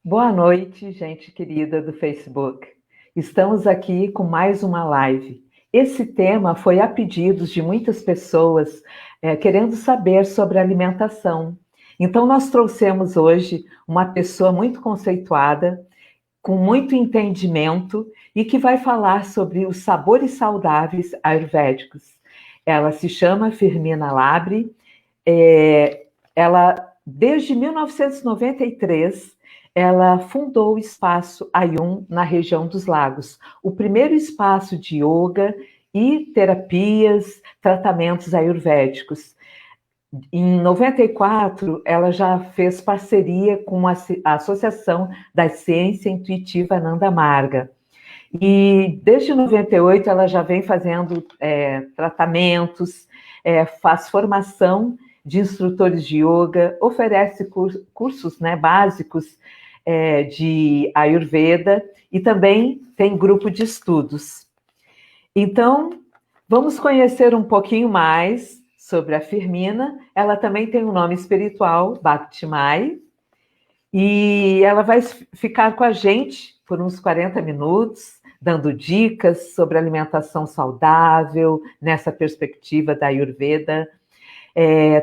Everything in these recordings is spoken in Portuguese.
Boa noite, gente querida do Facebook. Estamos aqui com mais uma live. Esse tema foi a pedidos de muitas pessoas querendo saber sobre alimentação. Então, nós trouxemos hoje uma pessoa muito conceituada, com muito entendimento e que vai falar sobre os sabores saudáveis ayurvédicos. Ela se chama Firmina Labri. Ela, desde 1993, ela fundou o Espaço Ayun na região dos Lagos, o primeiro espaço de yoga e terapias, tratamentos ayurvédicos. Em 94, ela já fez parceria com a Associação da Ciência Intuitiva Ananda Marga. E desde 98 ela já vem fazendo tratamentos, faz formação de instrutores de yoga, oferece cursos, né, básicos de Ayurveda e também tem grupo de estudos. Então, vamos conhecer um pouquinho mais sobre a Firmina. Ela também tem um nome espiritual, Bhakti Mai, e ela vai ficar com a gente por uns 40 minutos, dando dicas sobre alimentação saudável, nessa perspectiva da Ayurveda,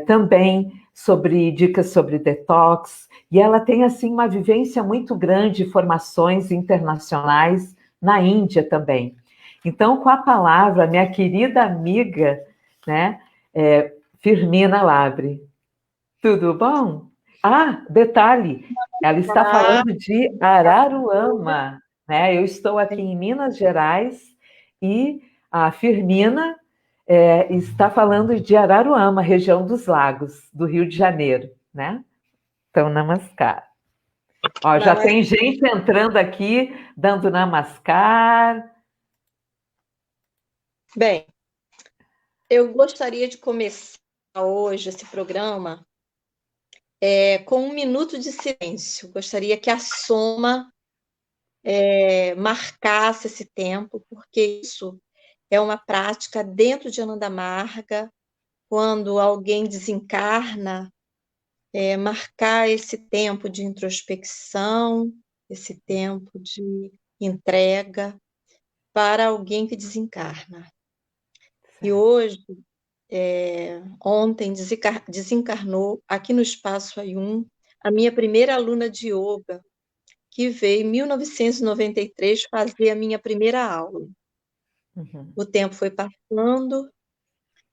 também sobre dicas sobre detox, e ela tem assim uma vivência muito grande, formações internacionais na Índia também. Então, com a palavra, minha querida amiga, né, Firmina Labre. Tudo bom? Ah, detalhe, ela está Ah, falando de Araruama, né? Eu estou aqui em Minas Gerais e a Firmina está falando de Araruama, região dos Lagos, do Rio de Janeiro, né? Então, namaskar. Ó, já mas, tem gente entrando aqui, dando namaskar. bem, eu gostaria de começar hoje esse programa com um minuto de silêncio. Gostaria que a Soma marcasse esse tempo, porque isso é uma prática dentro de Ananda Marga, quando alguém desencarna, marcar esse tempo de introspecção, esse tempo de entrega para alguém que desencarna. E Certo. hoje, ontem desencarnou aqui no Espaço Ayun a minha primeira aluna de yoga, que veio em 1993 fazer a minha primeira aula. Uhum. O tempo foi passando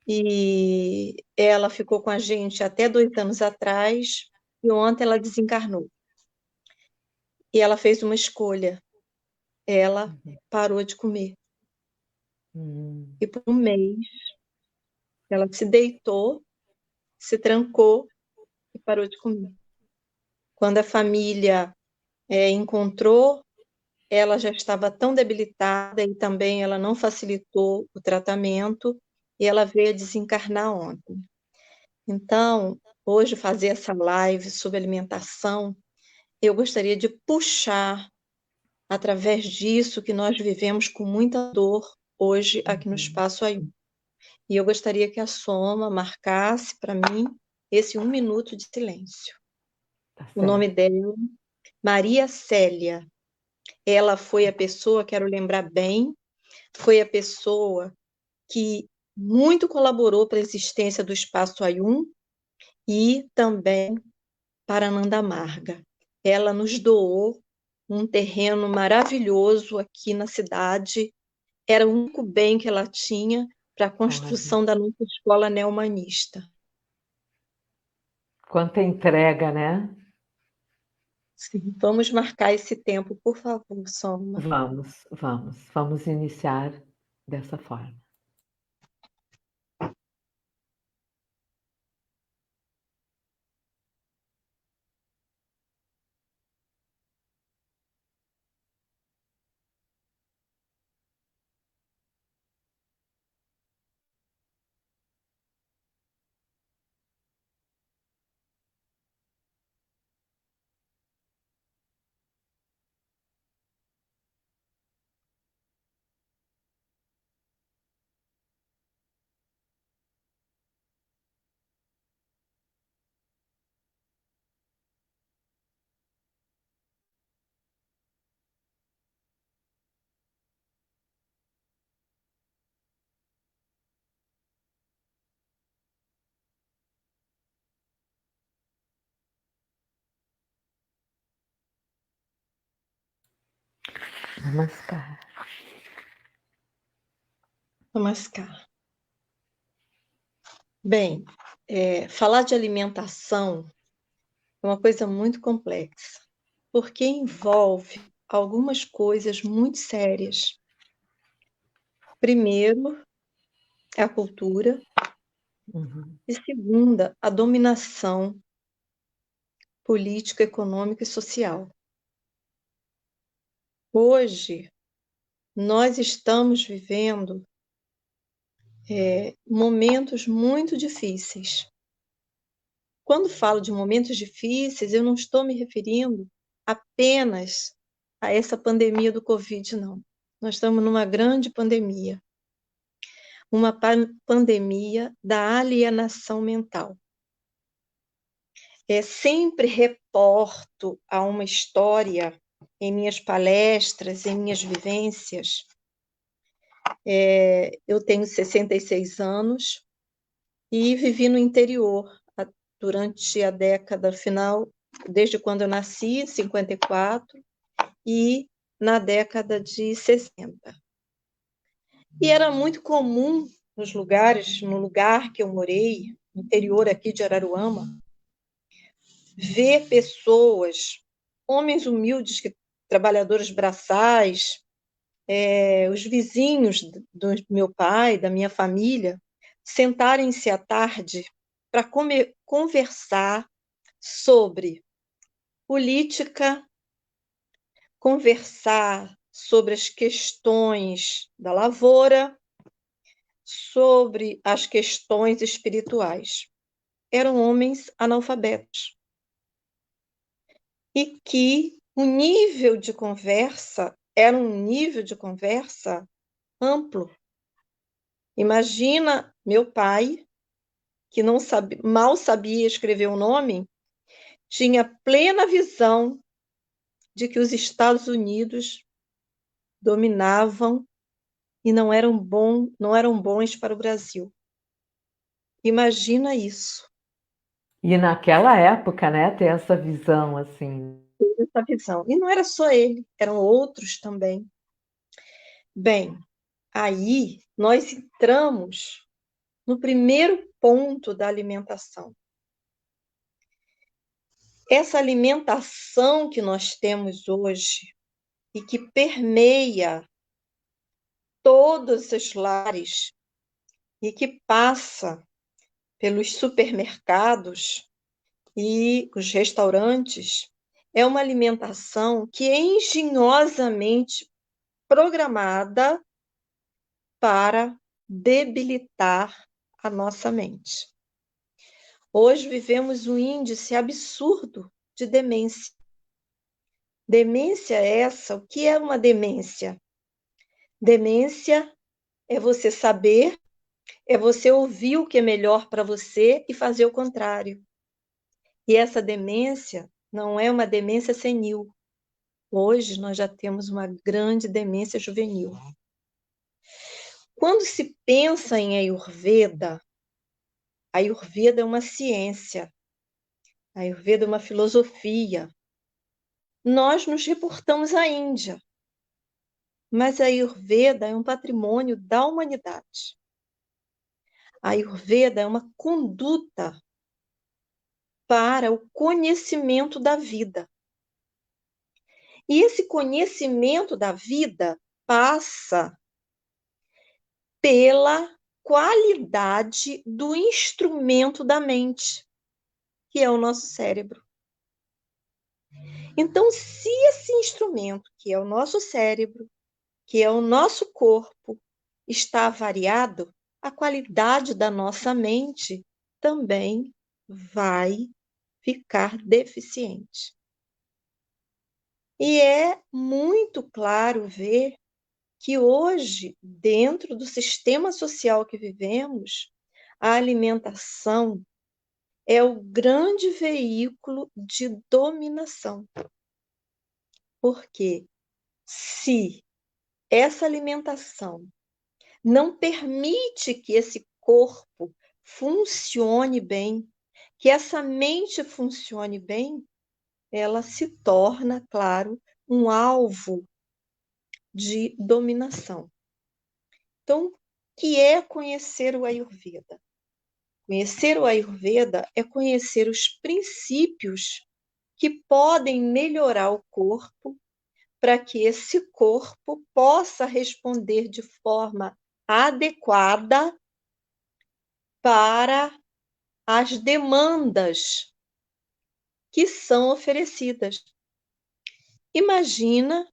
e ela ficou com a gente até 2 anos atrás, e ontem ela desencarnou. E ela fez uma escolha, ela Uhum. parou de comer. Uhum. E por um mês ela se deitou, se trancou e parou de comer. Quando a família encontrou, ela já estava tão debilitada e também ela não facilitou o tratamento e ela veio a desencarnar ontem. Então, hoje fazer essa live sobre alimentação, eu gostaria de puxar através disso que nós vivemos com muita dor hoje aqui no Uhum. Espaço Ayun. E eu gostaria que a Soma marcasse para mim esse 1 minuto de silêncio. Tá O nome certo. dela, Maria Célia. Ela foi a pessoa, quero lembrar bem, foi a pessoa que muito colaborou para a existência do Espaço Ayun e também para Nanda Marga. Ela nos doou um terreno maravilhoso aqui na cidade, era o único bem que ela tinha para a Olha, construção da nossa escola neomanista. quanta entrega, né? Sim, vamos marcar esse tempo, por favor, Soma. Vamos iniciar dessa forma. Namaskar. Namaskar. Bem, falar de alimentação é uma coisa muito complexa, porque envolve algumas coisas muito sérias. Primeiro, é a cultura, e segunda, a dominação política, econômica e social. Hoje, nós estamos vivendo momentos muito difíceis. Quando falo de momentos difíceis, eu não estou me referindo apenas a essa pandemia do Covid, não. Nós estamos numa grande pandemia, uma pandemia da alienação mental. Sempre reporto a uma história em minhas palestras, em minhas vivências. Eu tenho 66 anos e vivi no interior durante a década final, desde quando eu nasci, em 54, e na década de 60. E era muito comum nos lugares, no lugar que eu morei, no interior aqui de Araruama, ver pessoas, homens humildes, trabalhadores braçais, os vizinhos do meu pai, da minha família, sentarem-se à tarde para conversar sobre política, conversar sobre as questões da lavoura, sobre as questões espirituais. Eram homens analfabetos. E que o nível de conversa era um nível de conversa amplo. Imagina meu pai, que não sabia, mal sabia escrever o nome, tinha plena visão de que os Estados Unidos dominavam e não eram bons para o Brasil. Imagina isso. E naquela época, né, ter essa visão assim. Essa visão. E não era só ele, eram outros também. Bem, aí nós entramos no primeiro ponto da alimentação. Essa alimentação que nós temos hoje e que permeia todos os lares e que passa pelos supermercados e os restaurantes, é uma alimentação que é engenhosamente programada para debilitar a nossa mente. Hoje vivemos um índice absurdo de demência. Demência essa, o que é uma demência? Demência é você saber, é você ouvir o que é melhor para você e fazer o contrário. E essa demência não é uma demência senil. Hoje nós já temos uma grande demência juvenil. Quando se pensa em Ayurveda, a Ayurveda é uma ciência, a Ayurveda é uma filosofia. Nós nos reportamos à Índia, mas a Ayurveda é um patrimônio da humanidade. A Ayurveda é uma conduta para o conhecimento da vida. E esse conhecimento da vida passa pela qualidade do instrumento da mente, que é o nosso cérebro. Então, se esse instrumento, que é o nosso cérebro, que é o nosso corpo, está variado, a qualidade da nossa mente também vai ficar deficiente. E é muito claro ver que hoje, dentro do sistema social que vivemos, a alimentação é o grande veículo de dominação. Porque se essa alimentação não permite que esse corpo funcione bem, que essa mente funcione bem, ela se torna, claro, um alvo de dominação. Então, o que é conhecer o Ayurveda? Conhecer o Ayurveda é conhecer os princípios que podem melhorar o corpo para que esse corpo possa responder de forma adequada para as demandas que são oferecidas. Imagina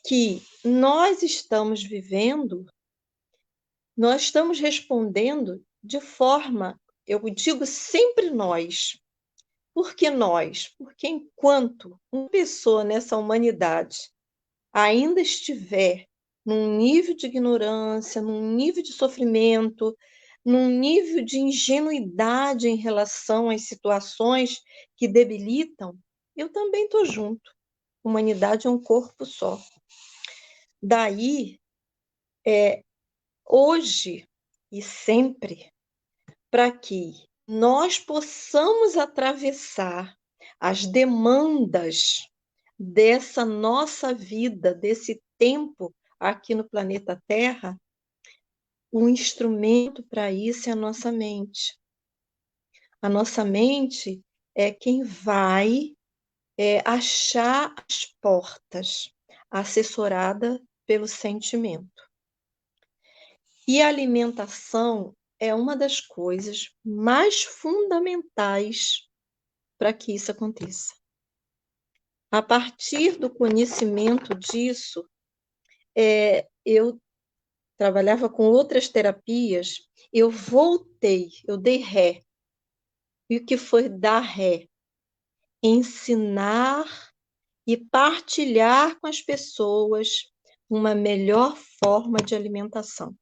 que nós estamos respondendo de forma, eu digo sempre nós. Por que nós? Porque enquanto uma pessoa nessa humanidade ainda estiver num nível de ignorância, num nível de sofrimento, num nível de ingenuidade em relação às situações que debilitam, eu também estou junto. Humanidade é um corpo só. Daí, hoje e sempre, para que nós possamos atravessar as demandas dessa nossa vida, desse tempo aqui no planeta Terra, o instrumento para isso é a nossa mente. A nossa mente é quem vai achar as portas, assessorada pelo sentimento. E a alimentação é uma das coisas mais fundamentais para que isso aconteça. A partir do conhecimento disso, eu trabalhava com outras terapias, eu dei ré. E o que foi dar ré? Ensinar e partilhar com as pessoas uma melhor forma de alimentação.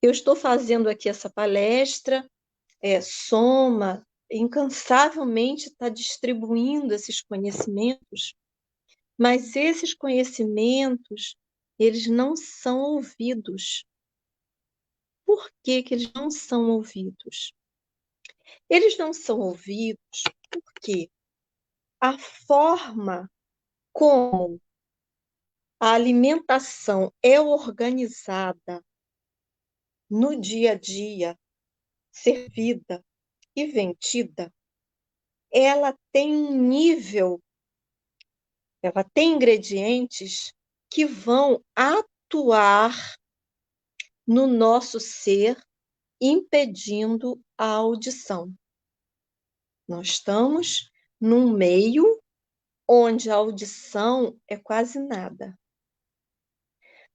Eu estou fazendo aqui essa palestra, Soma incansavelmente está distribuindo esses conhecimentos, mas esses conhecimentos, eles não são ouvidos. Por que que eles não são ouvidos? Eles não são ouvidos porque a forma como a alimentação é organizada no dia a dia, servida e vendida, ela tem um nível, ela tem ingredientes que vão atuar no nosso ser, impedindo a audição. Nós estamos num meio onde a audição é quase nada.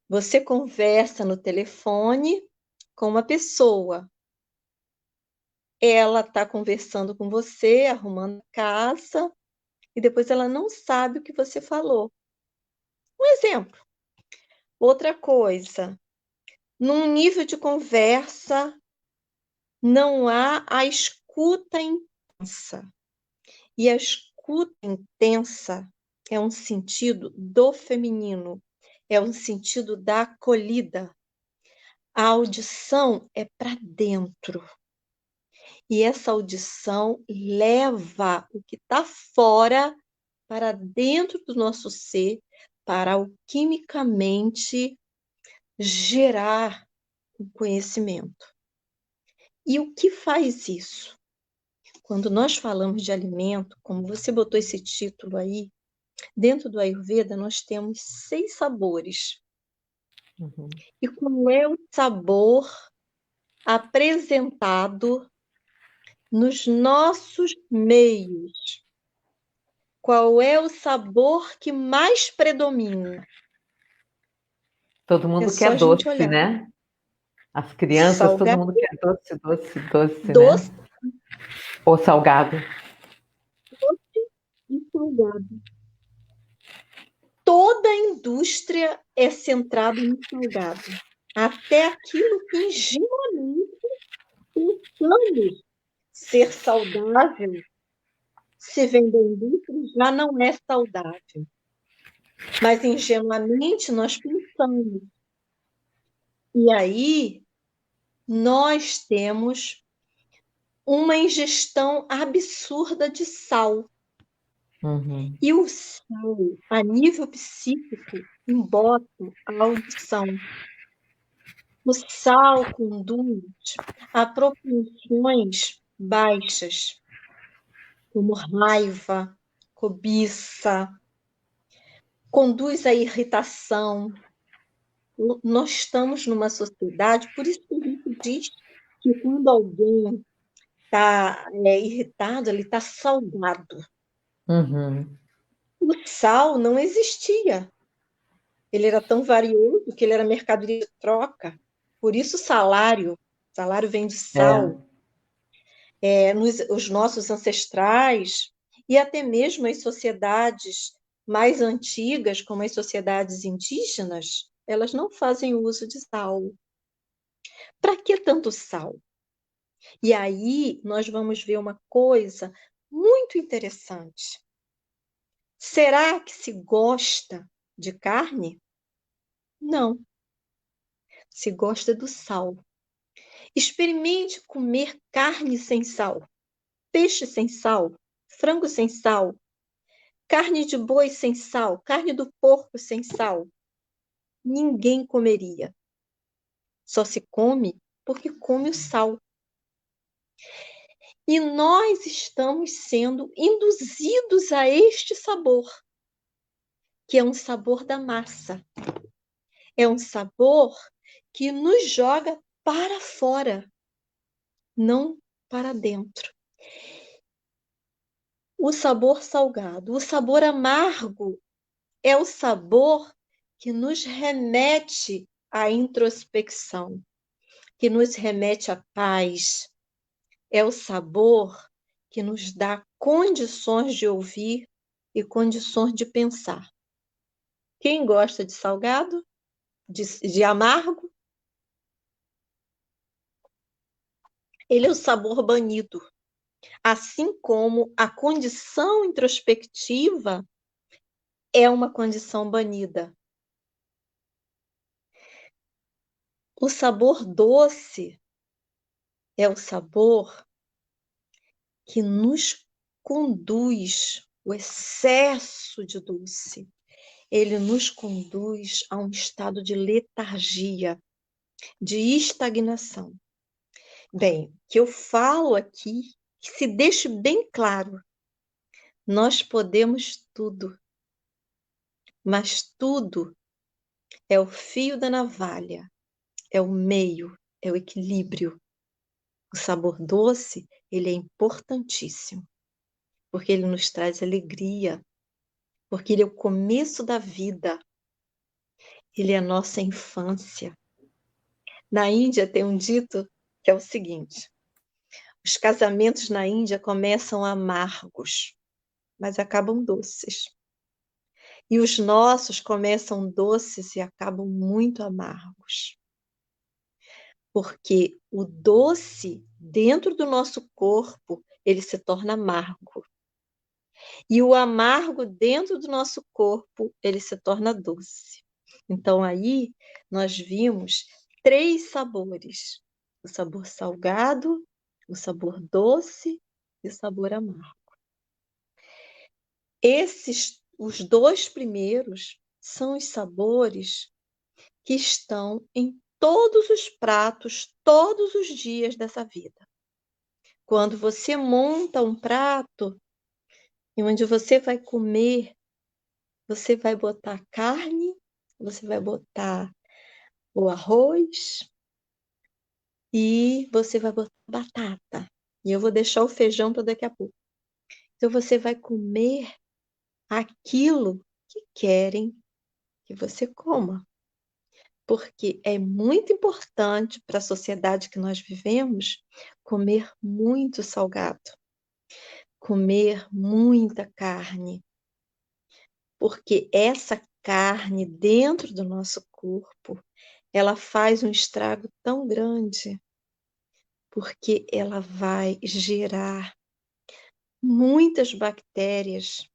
Você conversa no telefone com uma pessoa. Ela está conversando com você, arrumando a casa, e depois ela não sabe o que você falou. Um exemplo. Outra coisa, num nível de conversa, não há a escuta intensa. E a escuta intensa é um sentido do feminino, é um sentido da acolhida. A audição é para dentro. E essa audição leva o que está fora para dentro do nosso ser, para alquimicamente gerar o conhecimento. E o que faz isso? Quando nós falamos de alimento, como você botou esse título aí, dentro do Ayurveda nós temos 6 sabores. Uhum. E qual é o sabor apresentado nos nossos meios? Qual é o sabor que mais predomina? Todo É mundo só quer a gente doce, olhar. né? As crianças, todo Salgado, mundo quer doce, doce, doce, né? doce Ou salgado. e salgado. Toda a indústria é centrada no salgado. Até aquilo que ingenuamente pensamos ser saudável, se vem da indústria, já não é saudável. Mas ingenuamente nós pensamos. E aí nós temos uma ingestão absurda de sal. Uhum. E o sal, a nível psíquico, embota a audição. O sal conduz a propensões baixas, como raiva, cobiça, conduz à irritação. Nós estamos numa sociedade, por isso que a gente diz que quando alguém está irritado, ele está salgado. Uhum. O sal não existia. Ele era tão valioso que ele era mercadoria de troca. Por isso, salário vem de É. sal. Os nossos ancestrais, e até mesmo as sociedades mais antigas, como as sociedades indígenas, elas não fazem uso de sal. Para que tanto sal? E aí nós vamos ver uma coisa muito interessante. Será que se gosta de carne? Não, se gosta do sal. Experimente comer carne sem sal, peixe sem sal, frango sem sal, carne de boi sem sal, carne do porco sem sal. Ninguém comeria. Só se come porque come o sal. E nós estamos sendo induzidos a este sabor, que é um sabor da massa. É um sabor que nos joga para fora, não para dentro. O sabor salgado, o sabor amargo é o sabor que nos remete à introspecção, que nos remete à paz. É o sabor que nos dá condições de ouvir e condições de pensar. Quem gosta de salgado, de amargo, ele é o sabor banido. Assim como a condição introspectiva é uma condição banida. O sabor doce é o sabor que nos conduz, o excesso de doce, ele nos conduz a um estado de letargia, de estagnação. Bem, que eu falo aqui, que se deixe bem claro, nós podemos tudo, mas tudo é o fio da navalha, é o meio, é o equilíbrio. O sabor doce, ele é importantíssimo, porque ele nos traz alegria, porque ele é o começo da vida, ele é a nossa infância. Na Índia tem um dito que é o seguinte: os casamentos na Índia começam amargos, mas acabam doces. E os nossos começam doces e acabam muito amargos. Porque o doce dentro do nosso corpo, ele se torna amargo. E o amargo dentro do nosso corpo, ele se torna doce. Então aí nós vimos 3 sabores: o sabor salgado, o sabor doce e o sabor amargo. Os 2 primeiros são os sabores que estão em todos os pratos, todos os dias dessa vida. Quando você monta um prato, e onde você vai comer, você vai botar carne, você vai botar o arroz e você vai botar batata. E eu vou deixar o feijão para daqui a pouco. Então você vai comer aquilo que querem que você coma. Porque é muito importante para a sociedade que nós vivemos comer muito salgado, comer muita carne, porque essa carne dentro do nosso corpo, ela faz um estrago tão grande, porque ela vai gerar muitas bactérias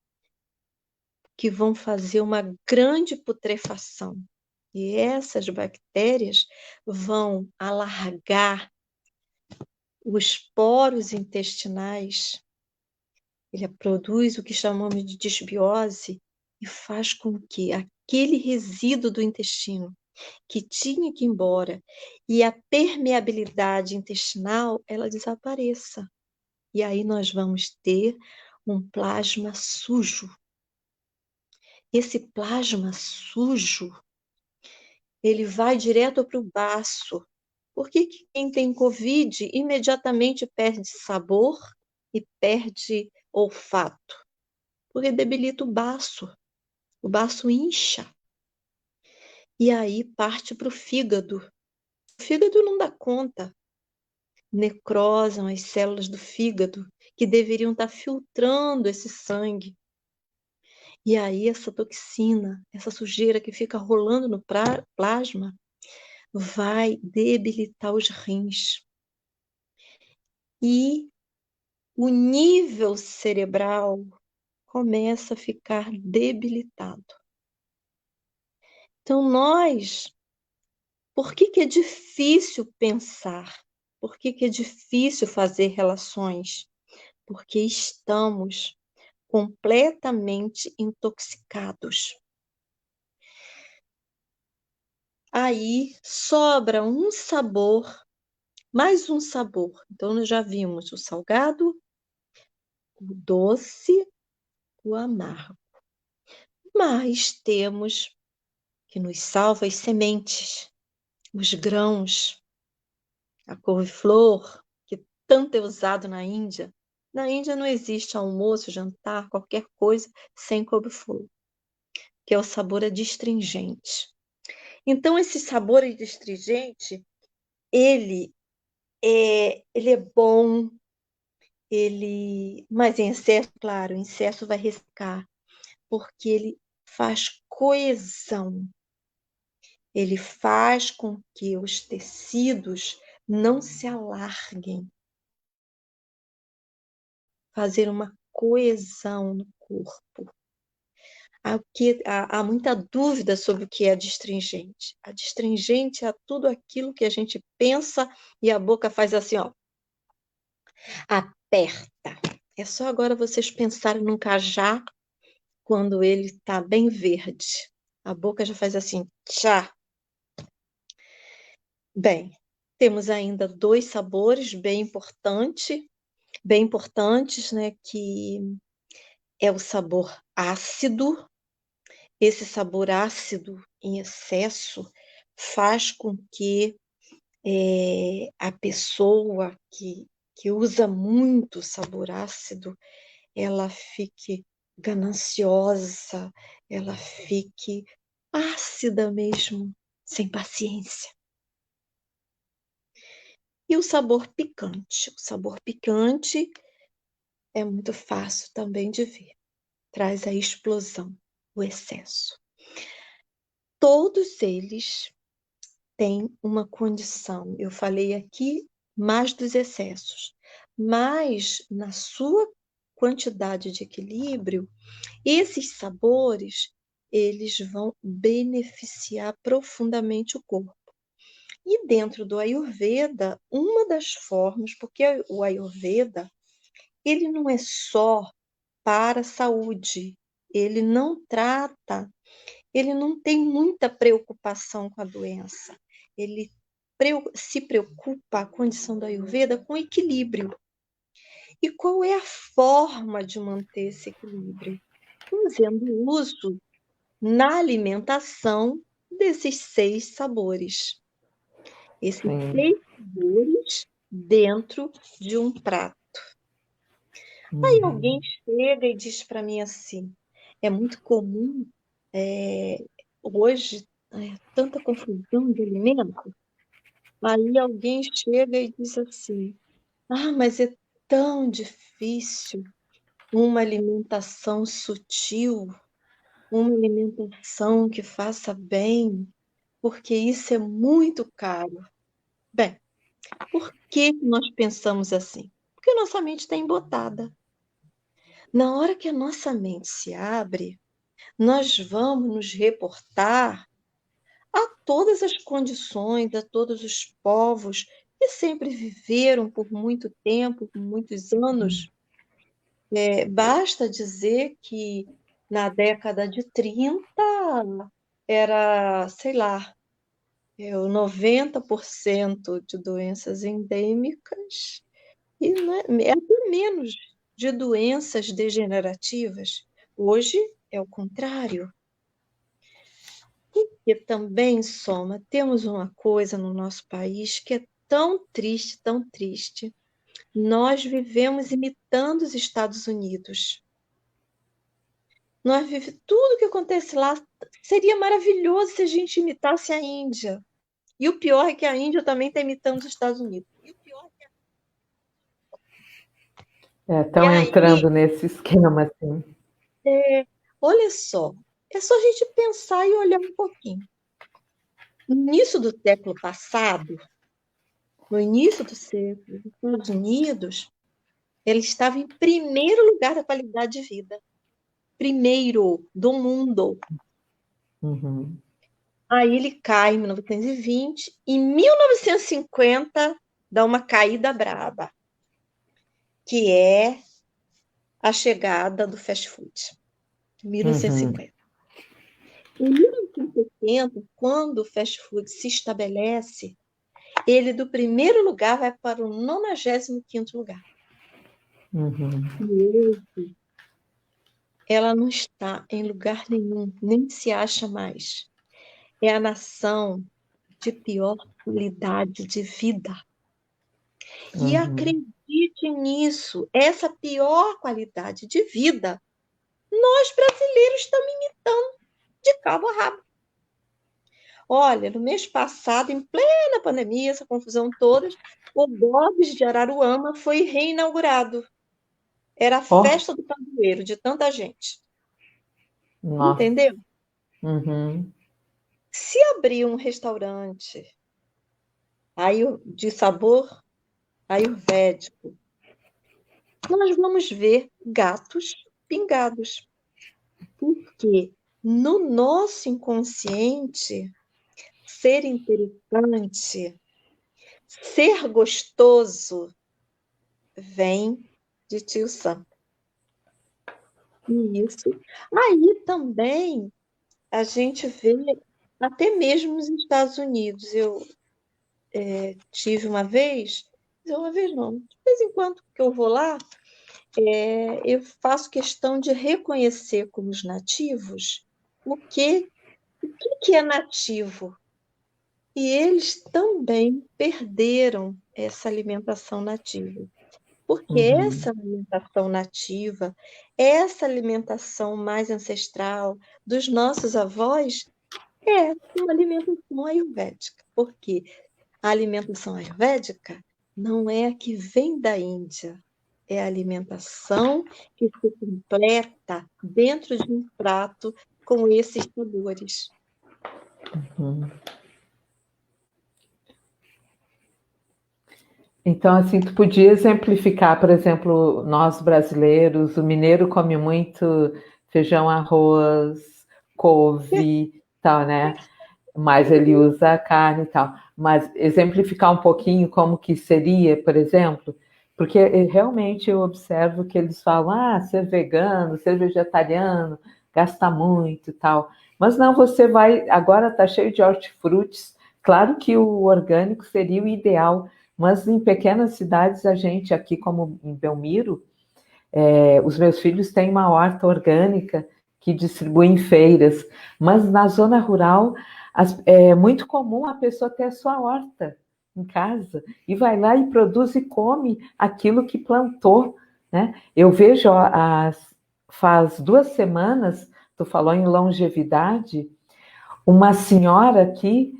que vão fazer uma grande putrefação. E essas bactérias vão alargar os poros intestinais ele produz o que chamamos de disbiose e faz com que aquele resíduo do intestino que tinha que ir embora e a permeabilidade intestinal, ela desapareça. E aí nós vamos ter um plasma sujo. Esse plasma sujo, ele vai direto para o baço. Por que quem tem Covid imediatamente perde sabor e perde olfato? Porque debilita o baço incha. E aí parte para o fígado. O fígado não dá conta. Necrosam as células do fígado, que deveriam estar filtrando esse sangue. E aí essa toxina, essa sujeira que fica rolando no plasma, vai debilitar os rins. E o nível cerebral começa a ficar debilitado. Então, por que é difícil pensar? Por que é difícil fazer relações? Porque estamos completamente intoxicados. Aí sobra um sabor, mais um sabor. Então, nós já vimos o salgado, o doce, o amargo. Mas temos que nos salva as sementes, os grãos, a couve-flor, que tanto é usado na Índia. Na Índia não existe almoço, jantar, qualquer coisa sem couve-flor, que é o sabor adstringente. Então, esse sabor adstringente, ele é bom, mas em excesso, claro, em excesso vai ressecar, porque ele faz coesão. Ele faz com que os tecidos não se alarguem, fazer uma coesão no corpo. Há muita dúvida sobre o que é adstringente. Adstringente é tudo aquilo que a gente pensa e a boca faz assim, ó, aperta. É só agora vocês pensarem num cajá quando ele está bem verde. A boca já faz assim, tchá. Bem, temos ainda 2 sabores bem importantes, né, que é o sabor ácido. Esse sabor ácido em excesso faz com que a pessoa que usa muito sabor ácido, ela fique gananciosa, ela fique ácida mesmo, sem paciência. E o sabor picante. O sabor picante é muito fácil também de ver. Traz a explosão, o excesso. Todos eles têm uma condição. Eu falei aqui mais dos excessos, mas na sua quantidade de equilíbrio, esses sabores, eles vão beneficiar profundamente o corpo. E dentro do Ayurveda, uma das formas, porque o Ayurveda, ele não é só para a saúde, ele não trata, ele não tem muita preocupação com a doença, ele se preocupa, a condição do Ayurveda, com equilíbrio. E qual é a forma de manter esse equilíbrio? Fazendo uso na alimentação desses 6 sabores. Esses Sim. 6 sabores dentro de um prato. Aí alguém chega e diz para mim assim, é muito comum hoje, tanta confusão de alimentos. Aí alguém chega e diz assim, mas é tão difícil uma alimentação sutil, uma alimentação que faça bem, porque isso é muito caro. Bem, por que nós pensamos assim? Porque nossa mente está embotada. Na hora que a nossa mente se abre, nós vamos nos reportar a todas as condições, a todos os povos que sempre viveram por muito tempo, por muitos anos, Basta dizer que na década de 30 era, sei lá, o 90% de doenças endêmicas e é até menos de doenças degenerativas. Hoje é o contrário. E também, Soma, temos uma coisa no nosso país que é tão triste, tão triste. Nós vivemos imitando os Estados Unidos. Tudo que acontece lá seria maravilhoso se a gente imitasse a Índia. E o pior é que a Índia também está imitando os Estados Unidos. E Estão aí, entrando nesse esquema, assim. olha só, é só a gente pensar e olhar um pouquinho. No início do século passado, no início do século, os Estados Unidos, ele estava em primeiro lugar da qualidade de vida. Primeiro do mundo. Uhum. Aí ele cai em 1920, em 1950 dá uma caída braba, que é a chegada do fast food, em 1950. Em 1970, quando o fast food se estabelece, ele do primeiro lugar vai para o 95º lugar. Uhum. E hoje ela não está em lugar nenhum, nem se acha mais. É a nação de pior qualidade de vida. E acredite nisso, essa pior qualidade de vida, nós brasileiros estamos imitando de cabo a rabo. Olha, no mês passado, em plena pandemia, essa confusão toda, o Bob's de Araruama foi reinaugurado. Era a Oh, festa do padroeiro, de tanta gente. nossa. Entendeu? Uhum. Se abrir um restaurante de sabor ayurvédico, nós vamos ver gatos pingados. Porque no nosso inconsciente, ser interessante, ser gostoso, vem de Tio Sam. Isso. Aí também a gente vê, até mesmo nos Estados Unidos. Eu tive uma vez não, de vez em quando que eu vou lá, eu faço questão de reconhecer como os nativos o que é nativo. E eles também perderam essa alimentação nativa. Porque Uhum. essa alimentação nativa, essa alimentação mais ancestral dos nossos avós, é uma alimentação ayurvédica. Porque a alimentação ayurvédica não é a que vem da Índia, é a alimentação que se completa dentro de um prato com esses sabores. Uhum. Então, assim, tu podia exemplificar, por exemplo, nós brasileiros, o mineiro come muito feijão, arroz, couve, tal, né? Mas ele usa carne e tal. Mas exemplificar um pouquinho como que seria, por exemplo, porque realmente eu observo que eles falam, ser vegano, ser vegetariano, gasta muito e tal. Mas não, você vai, agora está cheio de hortifrutis. Claro que o orgânico seria o ideal, mas em pequenas cidades, a gente aqui, como em Belmiro, os meus filhos têm uma horta orgânica que distribui em feiras, mas na zona rural é muito comum a pessoa ter a sua horta em casa e vai lá e produz e come aquilo que plantou, né? Eu vejo, faz 2 semanas, tu falou em longevidade, uma senhora aqui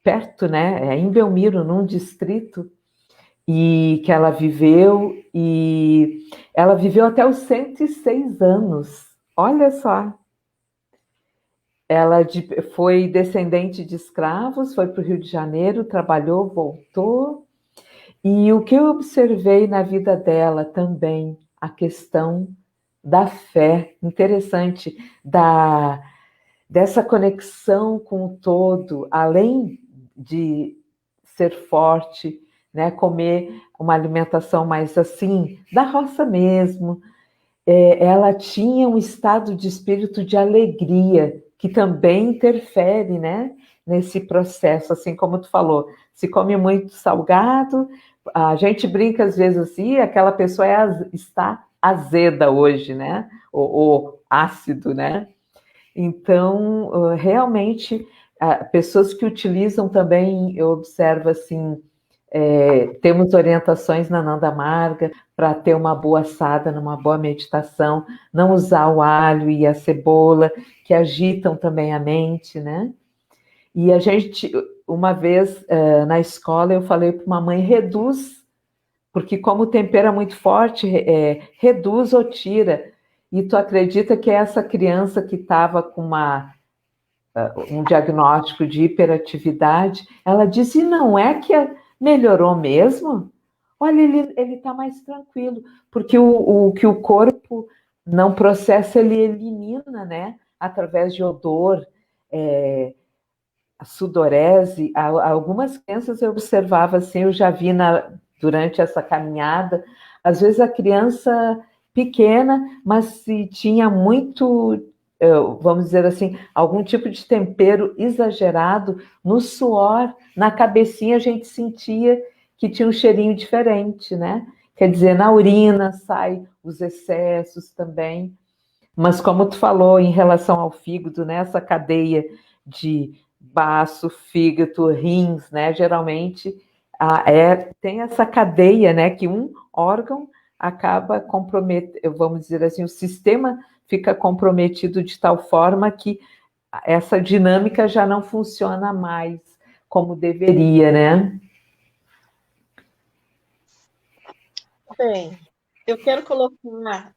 perto, né, em Belmiro, num distrito, e que ela viveu até os 106 anos. Olha só. Ela foi descendente de escravos, foi para o Rio de Janeiro, trabalhou, voltou. E o que eu observei na vida dela também, a questão da fé, interessante, dessa conexão com o todo, além de ser forte, né? Comer uma alimentação mais assim, da roça mesmo. Ela tinha um estado de espírito de alegria, que também interfere, né, nesse processo, assim como tu falou. Se come muito salgado, a gente brinca às vezes assim, aquela pessoa está azeda hoje, né? Ou ácido, né? Então, realmente, pessoas que utilizam também, eu observo assim, temos orientações na Nanda Marga para ter uma boa assada, numa boa meditação, não usar o alho e a cebola, que agitam também a mente, né? E a gente, uma vez na escola, eu falei para uma mãe, reduz, porque como o tempero é muito forte, reduz ou tira. E tu acredita que essa criança que estava com um diagnóstico de hiperatividade, ela disse, não é que melhorou mesmo? Olha, ele está mais tranquilo, porque o que o corpo não processa, ele elimina, né? Através de odor, a sudorese. Algumas crianças eu observava assim, eu já vi durante essa caminhada, às vezes a criança pequena, mas se tinha muito, vamos dizer assim, algum tipo de tempero exagerado, no suor, na cabecinha a gente sentia que tinha um cheirinho diferente, né? Quer dizer, na urina sai os excessos também. Mas como tu falou em relação ao fígado, né? Essa cadeia de baço, fígado, rins, né? Geralmente tem essa cadeia, né? Que um órgão acaba comprometendo, vamos dizer assim, o sistema fica comprometido de tal forma que essa dinâmica já não funciona mais como deveria, né? Bem, eu quero colocar,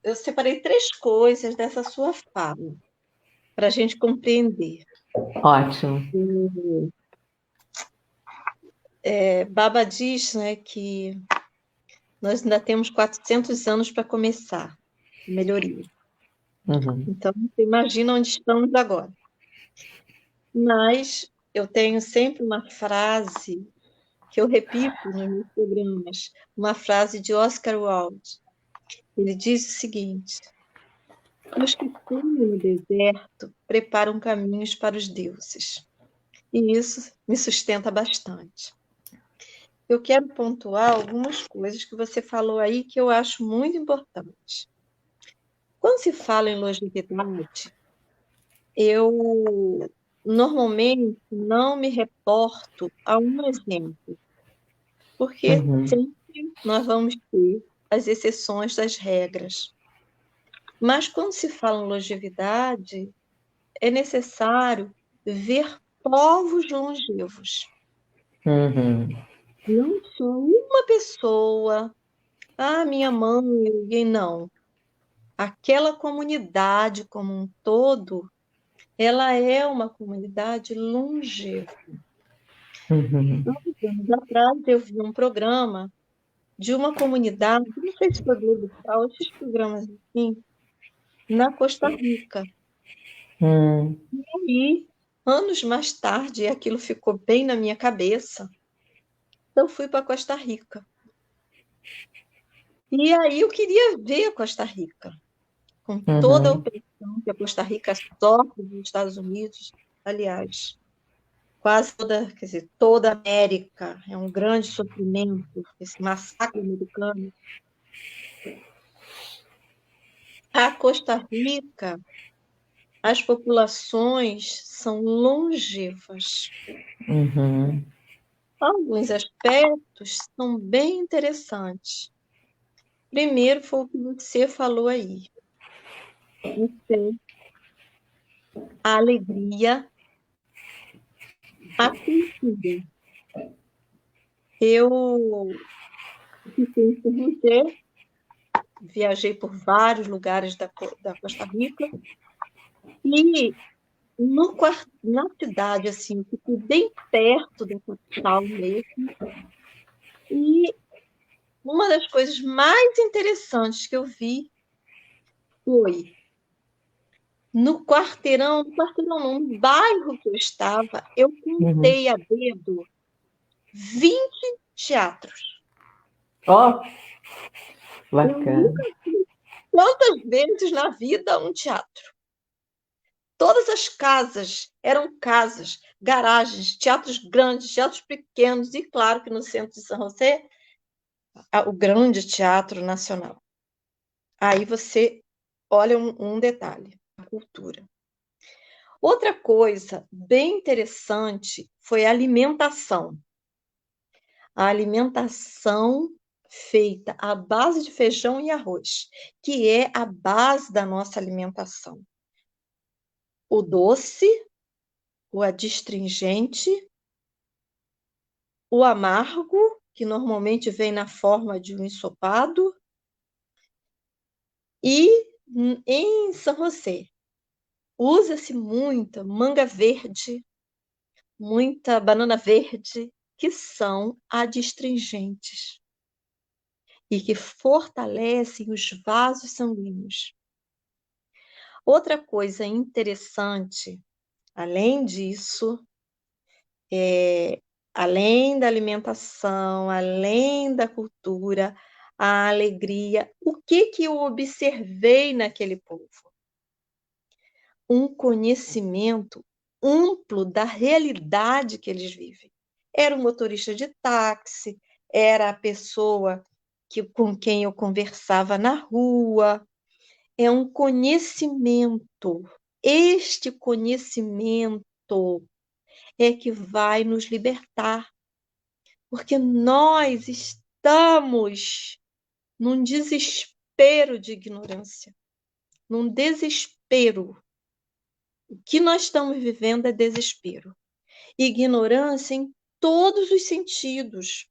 eu separei 3 coisas dessa sua fala, para a gente compreender. Ótimo. Baba diz, né, que nós ainda temos 400 anos para começar a melhoria. Uhum. Então, você imagina onde estamos agora. Mas eu tenho sempre uma frase que eu repito nos meus programas, uma frase de Oscar Wilde. Ele diz o seguinte: os que comem no deserto preparam caminhos para os deuses. E isso me sustenta bastante. Eu quero pontuar algumas coisas que você falou aí que eu acho muito importante. Quando se fala em longevidade, eu normalmente não me reporto a um exemplo, porque sempre nós vamos ter as exceções das regras. Mas quando se fala em longevidade, é necessário ver povos longevos. Uhum. Não só uma pessoa, minha mãe, alguém, não. Aquela comunidade como um todo, ela é uma comunidade longeva. Uhum. Alguns anos atrás, eu vi um programa de uma comunidade, não sei se foi Globo Rural, esses programas assim, na Costa Rica. E anos mais tarde, aquilo ficou bem na minha cabeça. Então, fui para Costa Rica. E aí eu queria ver a Costa Rica, com toda a opressão que a Costa Rica sofre dos Estados Unidos. Aliás, quase toda, quer dizer, toda a América é um grande sofrimento, esse massacre americano. A Costa Rica, as populações são longevas. Uhum. Alguns aspectos são bem interessantes. Primeiro foi o que você falou aí. A alegria, a cultura. Eu fiquei em São José, viajei por vários lugares da Costa Rica, e na cidade, assim, fiquei bem perto da capital mesmo, e uma das coisas mais interessantes que eu vi foi no quarteirão não, no bairro que eu estava, eu contei a dedo 20 teatros. Ó, bacana. Quantas vezes na vida um teatro? Todas as casas eram casas, garagens, teatros grandes, teatros pequenos, e claro que no centro de São José, o grande Teatro Nacional. Aí você olha um detalhe, a cultura. Outra coisa bem interessante foi a alimentação. A alimentação feita à base de feijão e arroz, que é a base da nossa alimentação. O doce, o adstringente, o amargo, que normalmente vem na forma de um ensopado, e em São José usa-se muita manga verde, muita banana verde, que são adstringentes e que fortalecem os vasos sanguíneos. Outra coisa interessante, além disso, além da alimentação, além da cultura, a alegria, o que eu observei naquele povo? Um conhecimento amplo da realidade que eles vivem. Era o motorista de táxi, era a pessoa com quem eu conversava na rua. É um conhecimento. Este conhecimento é que vai nos libertar, porque nós estamos num desespero de ignorância, num desespero. O que nós estamos vivendo é desespero. Ignorância em todos os sentidos.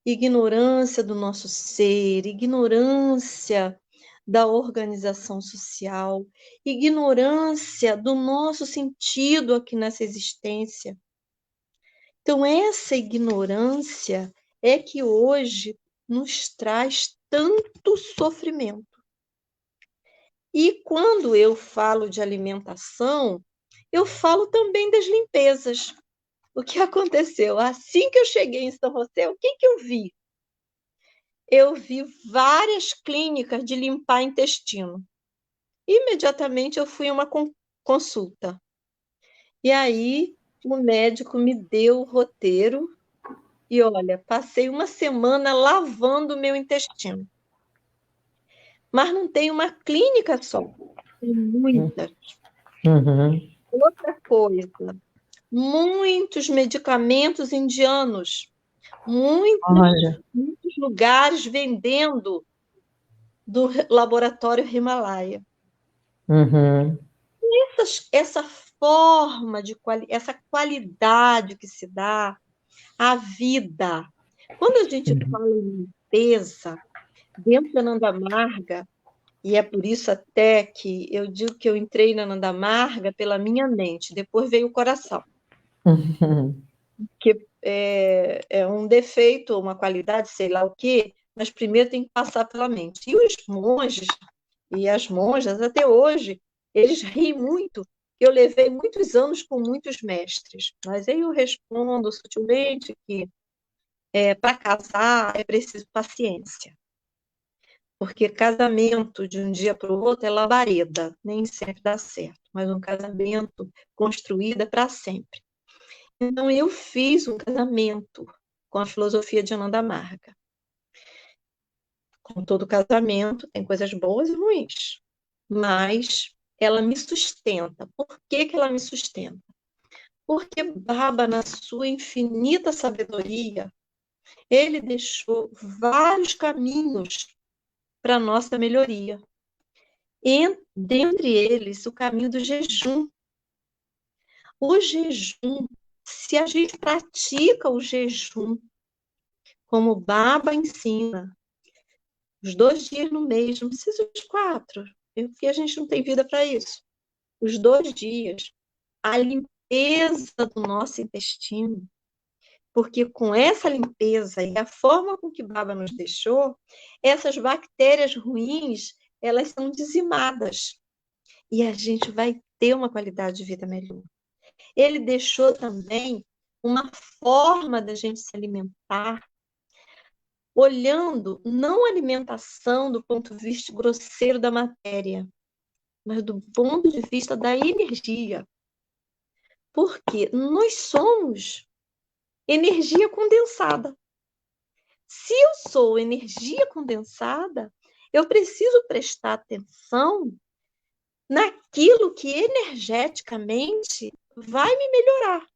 Ignorância do nosso ser, ignorância da organização social, ignorância do nosso sentido aqui nessa existência. Então, essa ignorância é que hoje nos traz tanto sofrimento. E quando eu falo de alimentação, eu falo também das limpezas. O que aconteceu? Assim que eu cheguei em São José, o que eu vi? Eu vi várias clínicas de limpar intestino. Imediatamente eu fui a uma consulta. E aí o médico me deu o roteiro e, olha, passei uma semana lavando o meu intestino. Mas não tem uma clínica só, tem muitas. Uhum. Outra coisa, muitos medicamentos indianos, muitos lugares vendendo do laboratório Himalaia. Uhum. Essa forma essa qualidade que se dá à vida. Quando a gente fala em limpeza, dentro da Nandamarga, e é por isso até que eu digo que eu entrei na Nandamarga pela minha mente, depois veio o coração. Uhum. Que é um defeito, uma qualidade, sei lá o quê, mas primeiro tem que passar pela mente. E os monges e as monjas, até hoje, eles riem muito. Eu levei muitos anos com muitos mestres, mas aí eu respondo sutilmente que para casar é preciso paciência. Porque casamento de um dia para o outro é labareda, nem sempre dá certo, mas um casamento construído é para sempre. Então, eu fiz um casamento com a filosofia de Ananda Marga. Como todo casamento, tem coisas boas e ruins, mas ela me sustenta. Por que ela me sustenta? Porque Baba, na sua infinita sabedoria, ele deixou vários caminhos para a nossa melhoria. E, dentre eles, o caminho do jejum. O jejum, se a gente pratica o jejum, como Baba ensina, os 2 dias no mês, não precisa os 4, porque a gente não tem vida para isso. Os 2 dias, a limpeza do nosso intestino, porque com essa limpeza e a forma com que Baba nos deixou, essas bactérias ruins, elas são dizimadas. E a gente vai ter uma qualidade de vida melhor. Ele deixou também uma forma da gente se alimentar, olhando não a alimentação do ponto de vista grosseiro da matéria, mas do ponto de vista da energia. Porque nós somos energia condensada. Se eu sou energia condensada, eu preciso prestar atenção naquilo que energeticamente vai me melhorar.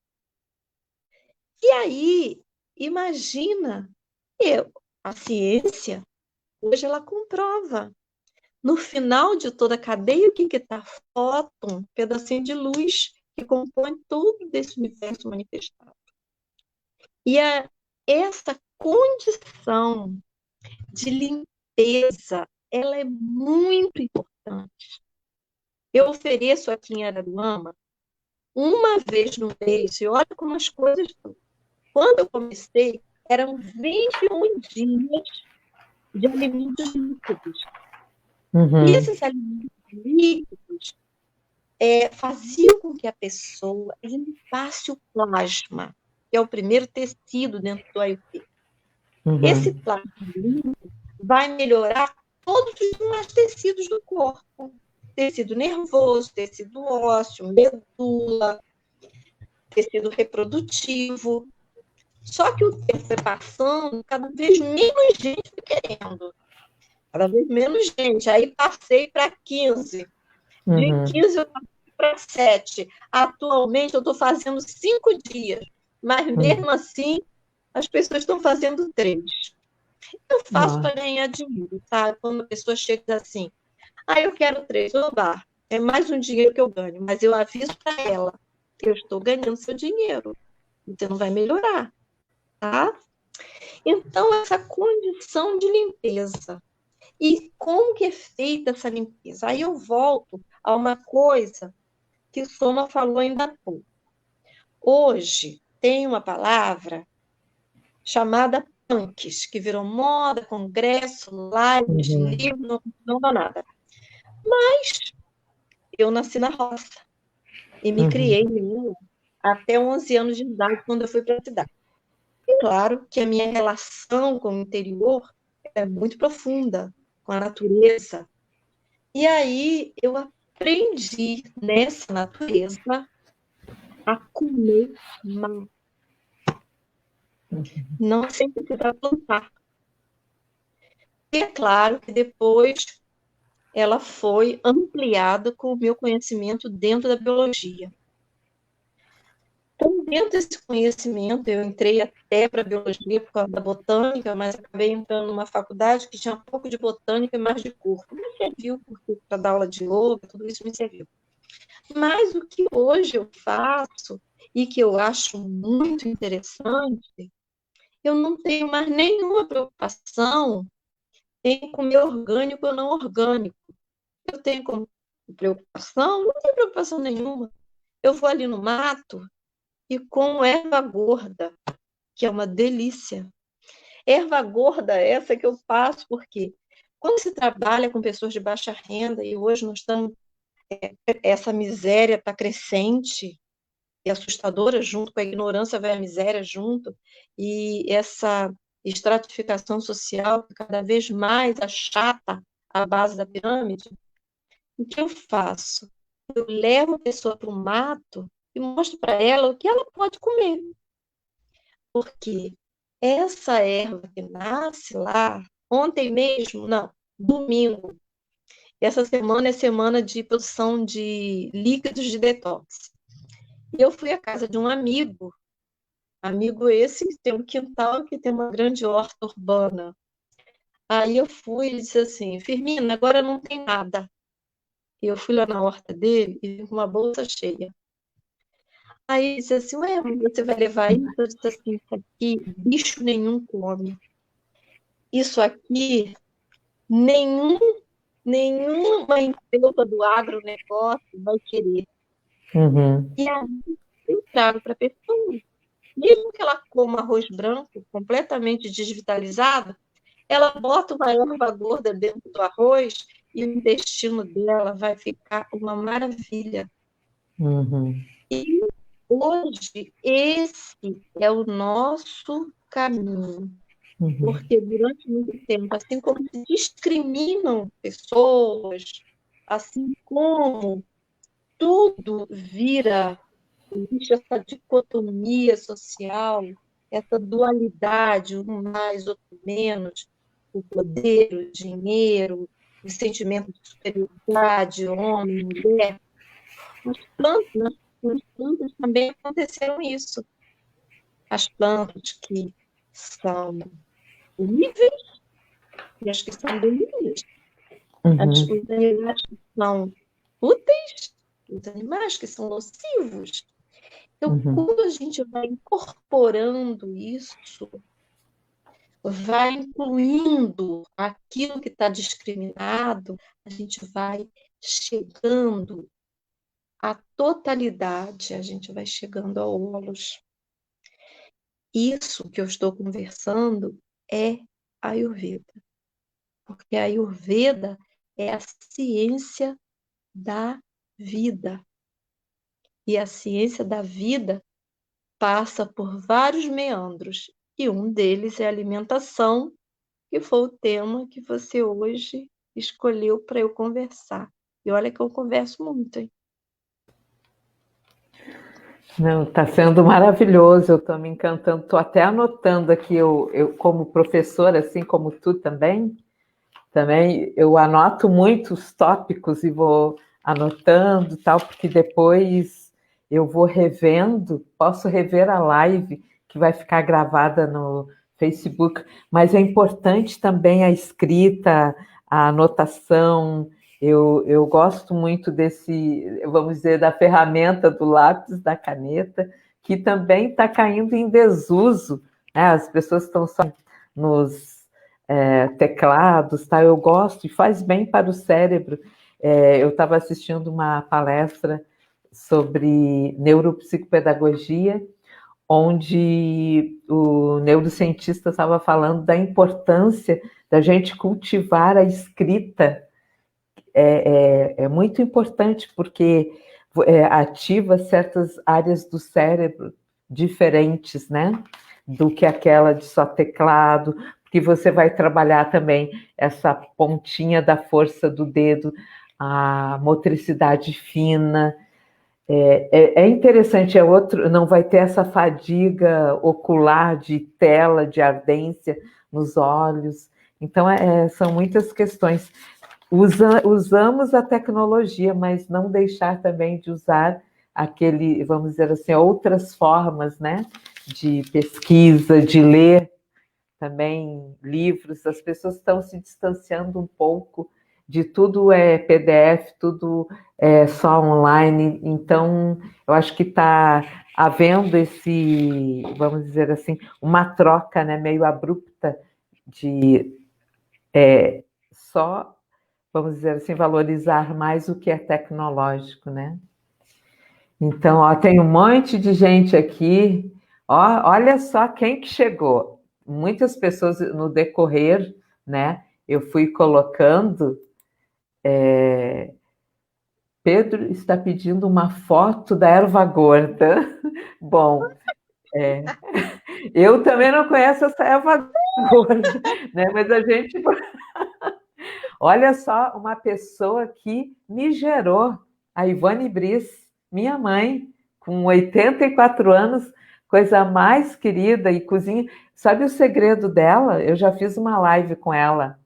E aí, imagina, a ciência, hoje ela comprova. No final de toda a cadeia, o que está? Fóton, pedacinho de luz que compõe todo desse universo manifestado. E essa condição de limpeza, ela é muito importante. Eu ofereço aqui em Araruama uma vez no mês, e olha como as coisas estão. Quando eu comecei, eram 21 dias de alimentos líquidos. E esses alimentos líquidos faziam com que a pessoa limpasse o plasma, que é o primeiro tecido dentro do AIP. Esse plasma limpo vai melhorar todos os demais tecidos do corpo. Tecido nervoso, tecido ósseo, medula, tecido reprodutivo. Só que o tempo foi passando, cada vez menos gente foi querendo. Cada vez menos gente. Aí passei para 15. De 15 eu passei para 7. Atualmente eu estou fazendo 5 dias. Mas mesmo assim, as pessoas estão fazendo 3. Eu faço para ganhar dinheiro, tá? Quando a pessoa chega assim, eu quero 3, oba, é mais um dinheiro que eu ganho. Mas eu aviso para ela, eu estou ganhando seu dinheiro. Você não vai melhorar, tá? Então, essa condição de limpeza. E como que é feita essa limpeza? Aí eu volto a uma coisa que o Soma falou ainda há pouco. Hoje tem uma palavra chamada punks, que virou moda, congresso, lives, livro, não dá nada. Mas eu nasci na roça e me criei até 11 anos de idade, quando eu fui para a cidade. E claro que a minha relação com o interior é muito profunda, com a natureza. E aí eu aprendi nessa natureza a comer mal. Não sempre precisar plantar. E é claro que depois ela foi ampliada com o meu conhecimento dentro da biologia. Então, dentro desse conhecimento, eu entrei até para a biologia por causa da botânica, mas acabei entrando numa faculdade que tinha um pouco de botânica e mais de corpo. Me serviu para dar aula de yoga, tudo isso me serviu. Mas o que hoje eu faço e que eu acho muito interessante, eu não tenho mais nenhuma preocupação em comer orgânico ou não orgânico. Eu tenho como preocupação? Não tenho preocupação nenhuma. Eu vou ali no mato e como erva gorda, que é uma delícia. Erva gorda essa que eu passo, porque quando se trabalha com pessoas de baixa renda, e hoje nós estamos, essa miséria está crescente e assustadora, junto com a ignorância vai a miséria junto, e essa estratificação social que cada vez mais achata a base da pirâmide, o que eu faço? Eu levo a pessoa para o mato e mostro para ela o que ela pode comer. Porque essa erva que nasce lá, ontem mesmo, não, domingo, essa semana é semana de produção de líquidos de detox. E eu fui à casa de um amigo esse que tem um quintal que tem uma grande horta urbana. Aí eu fui e disse assim, Firmina, agora não tem nada. E eu fui lá na horta dele e vim com uma bolsa cheia. Aí ele disse assim, ué, você vai levar isso? Eu disse assim, isso aqui bicho nenhum come. Isso aqui, nenhuma empresa do agronegócio vai querer. E aí eu trago para a pessoa. Mesmo que ela coma arroz branco, completamente desvitalizado, ela bota uma erva gorda dentro do arroz e o intestino dela vai ficar uma maravilha. E hoje esse é o nosso caminho. Porque durante muito tempo, assim como se discriminam pessoas, assim como tudo vira, existe essa dicotomia social, essa dualidade, um mais, outro menos, o poder, o dinheiro, o sentimento de superioridade, homem, mulher. Nas plantas também aconteceram isso. As plantas que são níveis e as que são domínios. Os animais que são úteis, os animais que são nocivos. Então, quando a gente vai incorporando isso, vai incluindo aquilo que está discriminado, a gente vai chegando à totalidade, a gente vai chegando ao holos. Isso que eu estou conversando é Ayurveda. Porque a Ayurveda é a ciência da vida. E a ciência da vida passa por vários meandros. E um deles é a alimentação, que foi o tema que você hoje escolheu para eu conversar. E olha que eu converso muito, hein? Não, está sendo maravilhoso, eu estou me encantando, estou até anotando aqui, eu como professora, assim como tu também eu anoto muitos tópicos e vou anotando, tal, porque depois eu vou revendo, posso rever a live que vai ficar gravada no Facebook, mas é importante também a escrita, a anotação. Eu gosto muito desse, vamos dizer, da ferramenta do lápis, da caneta, que também está caindo em desuso, né? As pessoas estão só nos teclados, tá? Eu gosto e faz bem para o cérebro. Eu estava assistindo uma palestra sobre neuropsicopedagogia, onde o neurocientista estava falando da importância da gente cultivar a escrita. É muito importante porque ativa certas áreas do cérebro diferentes, né? Do que aquela de só teclado, porque você vai trabalhar também essa pontinha da força do dedo, a motricidade fina. É interessante, não vai ter essa fadiga ocular de tela, de ardência nos olhos. Então, são muitas questões. Usamos a tecnologia, mas não deixar também de usar aquele, vamos dizer assim, outras formas, né, de pesquisa, de ler também livros. As pessoas estão se distanciando um pouco de tudo PDF, tudo só online. Então, eu acho que está havendo esse, vamos dizer assim, uma troca, né, meio abrupta de só, vamos dizer assim, valorizar mais o que é tecnológico, né? Então, ó, tem um monte de gente aqui. Ó, olha só quem que chegou. Muitas pessoas no decorrer, né? Eu fui colocando. Pedro está pedindo uma foto da erva gorda. Bom, eu também não conheço essa erva gorda, né? Mas a gente. Olha só, uma pessoa que me gerou, a Ivone Briz, minha mãe, com 84 anos, coisa mais querida e cozinha. Sabe o segredo dela? Eu já fiz uma live com ela.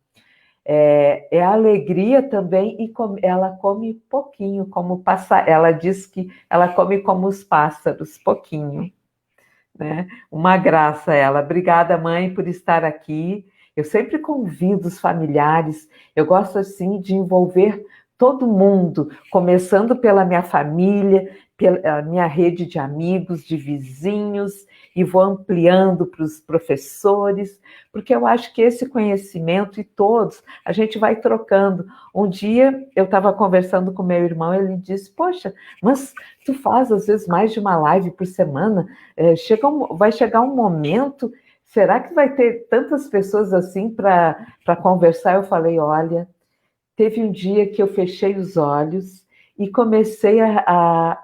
É a alegria também e ela come pouquinho, como ela diz que ela come como os pássaros, pouquinho, né? Uma graça ela. Obrigada, mãe, por estar aqui. Eu sempre convido os familiares, eu gosto assim de envolver todo mundo, começando pela minha família, pela minha rede de amigos, de vizinhos, e vou ampliando para os professores, porque eu acho que esse conhecimento e todos, a gente vai trocando. Um dia eu estava conversando com meu irmão, ele disse, poxa, mas tu faz às vezes mais de uma live por semana, vai chegar um momento. Será que vai ter tantas pessoas assim para conversar? Eu falei, olha, teve um dia que eu fechei os olhos e comecei a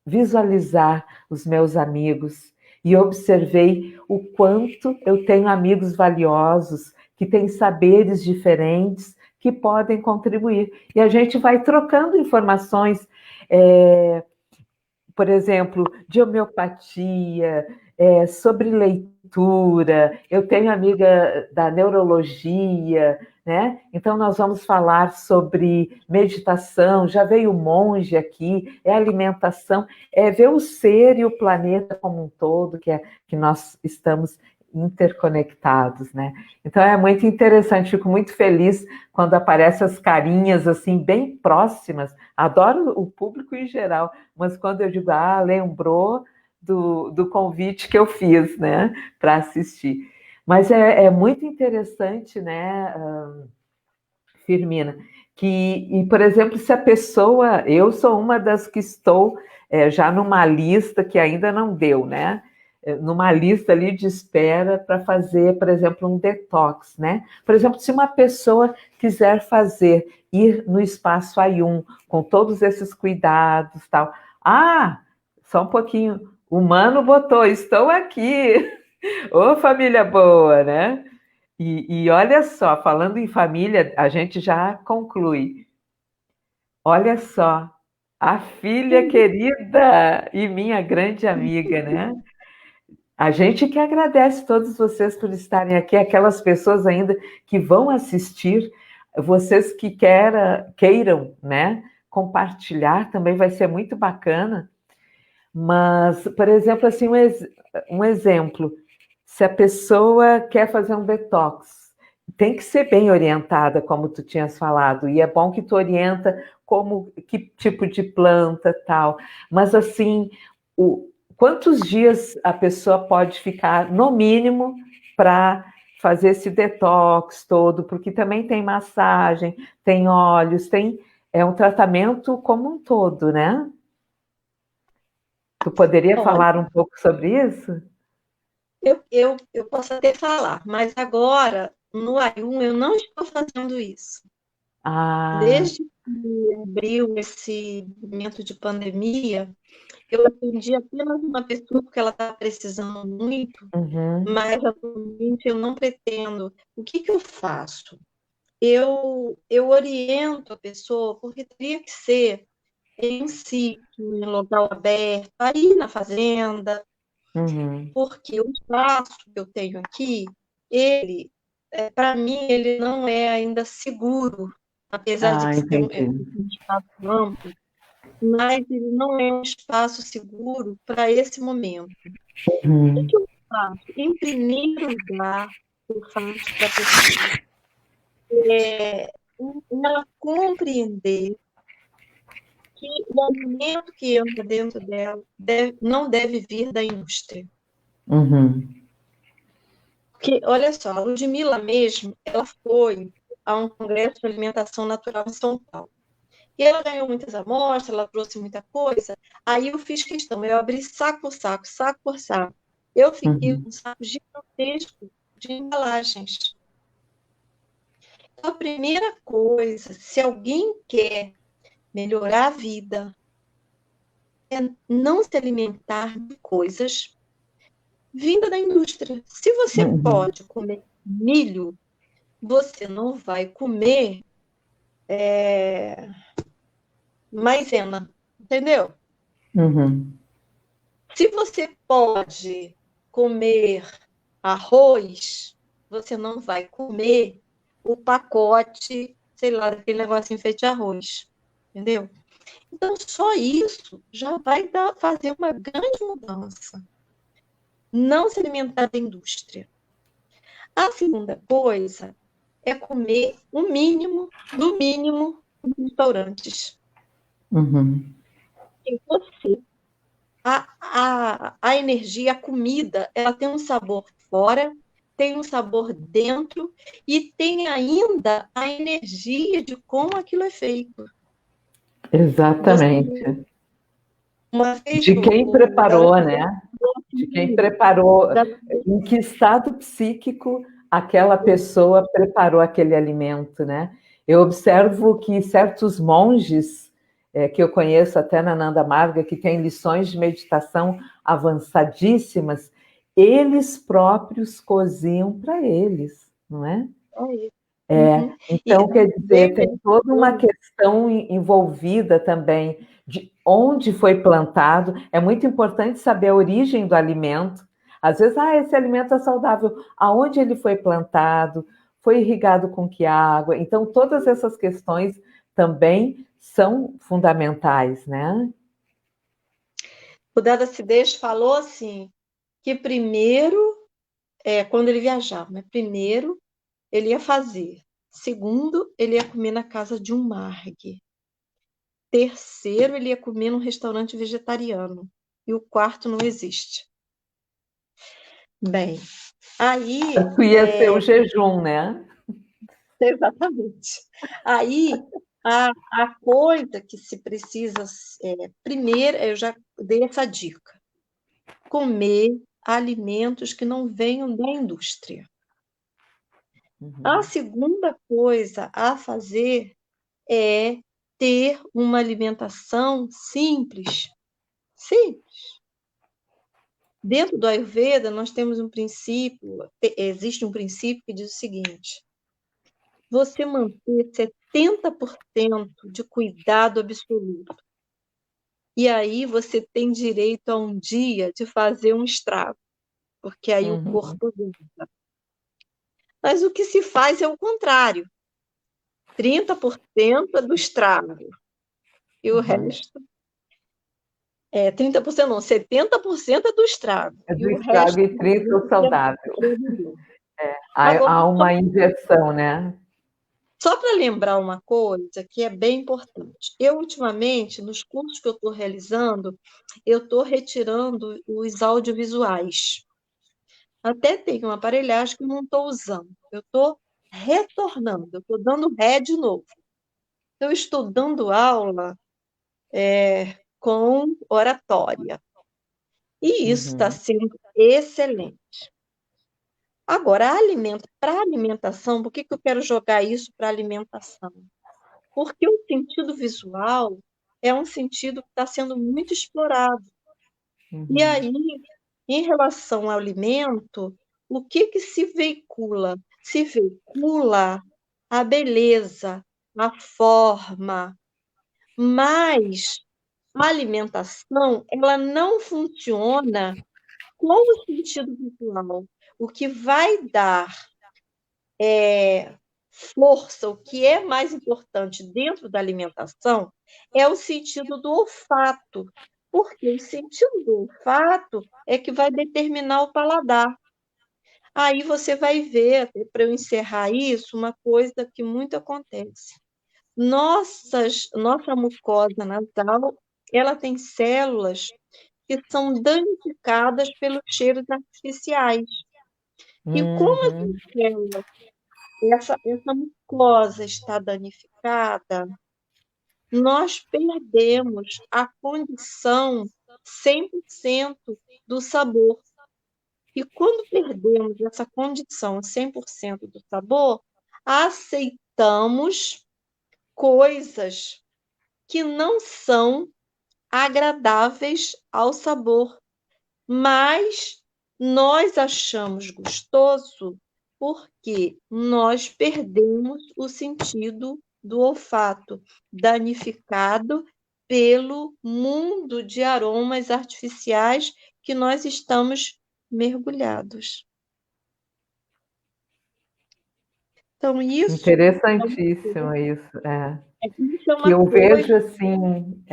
visualizar os meus amigos e observei o quanto eu tenho amigos valiosos, que têm saberes diferentes, que podem contribuir. E a gente vai trocando informações, por exemplo, de homeopatia, sobre leitura. Eu tenho amiga da neurologia, né? Então nós vamos falar sobre meditação. Já veio o monge aqui, alimentação, ver o ser e o planeta como um todo, que nós estamos interconectados, né? Então é muito interessante, fico muito feliz quando aparecem as carinhas assim bem próximas. Adoro o público em geral, mas quando eu digo, lembrou do convite que eu fiz, né, para assistir. Mas é muito interessante, né, Firmina, e, por exemplo, se a pessoa, eu sou uma das que estou já numa lista que ainda não deu, né, numa lista ali de espera para fazer, por exemplo, um detox, né? Por exemplo, se uma pessoa quiser ir no espaço Ayun, com todos esses cuidados, tal. Só um pouquinho. O Mano botou, estou aqui. Ô, família boa, né? E olha só, falando em família, a gente já conclui. Olha só, a filha querida e minha grande amiga, né? A gente que agradece todos vocês por estarem aqui, aquelas pessoas ainda que vão assistir, vocês que queiram, né, compartilhar, também vai ser muito bacana. Mas, por exemplo, assim, um exemplo, se a pessoa quer fazer um detox, tem que ser bem orientada, como tu tinhas falado, e é bom que tu orienta que tipo de planta, tal. Mas, assim, quantos dias a pessoa pode ficar, no mínimo, para fazer esse detox todo? Porque também tem massagem, tem óleos, é um tratamento como um todo, né? Tu poderia Olha, falar um pouco sobre isso? eu posso até falar, mas agora, no Ayun, eu não estou fazendo isso. Ah, Desde que abriu esse momento de pandemia, eu atendi apenas uma pessoa porque ela estava precisando muito, uhum, mas atualmente eu não pretendo. O que eu faço? Eu oriento a pessoa, porque teria que ser em um sítio, em local aberto, aí na fazenda, uhum. porque o espaço que eu tenho aqui, ele, para mim, ele não é ainda seguro, apesar de Ah, que ser entendi. um espaço amplo, mas ele não é um espaço seguro para esse momento. O Uhum, que eu faço? Em primeiro lugar, eu faço para a pessoa ela compreender que o alimento que entra dentro dela não deve vir da indústria. uhum, Porque, olha só, a Ludmilla mesmo, ela foi a um congresso de alimentação natural em São Paulo. E ela ganhou muitas amostras, ela trouxe muita coisa. Aí eu fiz questão, eu abri saco por saco, saco por saco. Eu fiquei uhum, com um saco gigantesco de embalagens. Então, a primeira coisa, se alguém quer melhorar a vida, é não se alimentar de coisas vindas da indústria. Se você uhum, pode comer milho, você não vai comer maisena, entendeu? uhum. Se você pode comer arroz, você não vai comer o pacote, sei lá, daquele negocinho feito de arroz, entendeu? Então, só isso já vai fazer uma grande mudança. Não se alimentar da indústria. A segunda coisa é comer o mínimo, do mínimo, em restaurantes. Uhum. E você, a energia, a comida, ela tem um sabor fora, tem um sabor dentro e tem ainda a energia de como aquilo é feito. Você, Exatamente. uma vez De quem o preparou, garoto né? De quem preparou, da em que estado psíquico aquela pessoa preparou aquele alimento, né? Eu observo que certos monges, que eu conheço até na Nanda Marga, que tem lições de meditação avançadíssimas, eles próprios cozinham para eles, não é? Uhum. Então, quer dizer, Bem tem toda uma questão envolvida também de onde foi plantado. É muito importante saber a origem do alimento. Às vezes, esse alimento é saudável. Aonde ele foi plantado? Foi irrigado com que água? Então, todas essas questões também são fundamentais, né? O Dada Sideix falou assim, que primeiro, quando ele viajava, né? Primeiro ele ia fazer. Segundo, ele ia comer na casa de um margue. Terceiro, ele ia comer num restaurante vegetariano. E o quarto não existe. Bem, aí... Isso ia ser o jejum, né? Exatamente. Aí, a coisa que se precisa... primeiro, eu já dei essa dica. Comer alimentos que não venham da indústria. A segunda coisa a fazer é ter uma alimentação simples. Simples. Dentro do Ayurveda, nós temos um princípio, existe um princípio que diz o seguinte: você manter 70% de cuidado absoluto. E aí você tem direito a um dia de fazer um estrago, porque aí o corpo aguenta. Mas o que se faz é o contrário. 30% é do estrago. E o resto... 30% não, 70% é do estrago. É do E o estrago resto e 30% o saudável. Agora, Há uma inversão, né? só para lembrar uma coisa que é bem importante. Eu, ultimamente, nos cursos que eu estou realizando, eu estou retirando os audiovisuais. Até tem uma aparelhagem que eu não estou usando. Eu estou retornando, eu estou dando ré de novo. Eu estou dando aula com oratória. E isso está sendo excelente. Agora, para alimentação, por que eu quero jogar isso para alimentação? Porque o sentido visual é um sentido que está sendo muito explorado. E aí, em relação ao alimento, o que se veicula? Se veicula a beleza, a forma, mas a alimentação, ela não funciona com o sentido visual. O que vai dar força, o que é mais importante dentro da alimentação é o sentido do olfato, porque o sentido do olfato é que vai determinar o paladar. Aí você vai ver, para eu encerrar isso, uma coisa que muito acontece. Nossa mucosa nasal, ela tem células que são danificadas pelos cheiros artificiais. E como essas células, essa mucosa está danificada, nós perdemos a condição 100% do sabor. E quando perdemos essa condição 100% do sabor, aceitamos coisas que não são agradáveis ao sabor, mas nós achamos gostoso porque nós perdemos o sentido do olfato, danificado pelo mundo de aromas artificiais que nós estamos mergulhados. Então, Interessantíssimo isso. isso é Que uma eu coisa... vejo assim,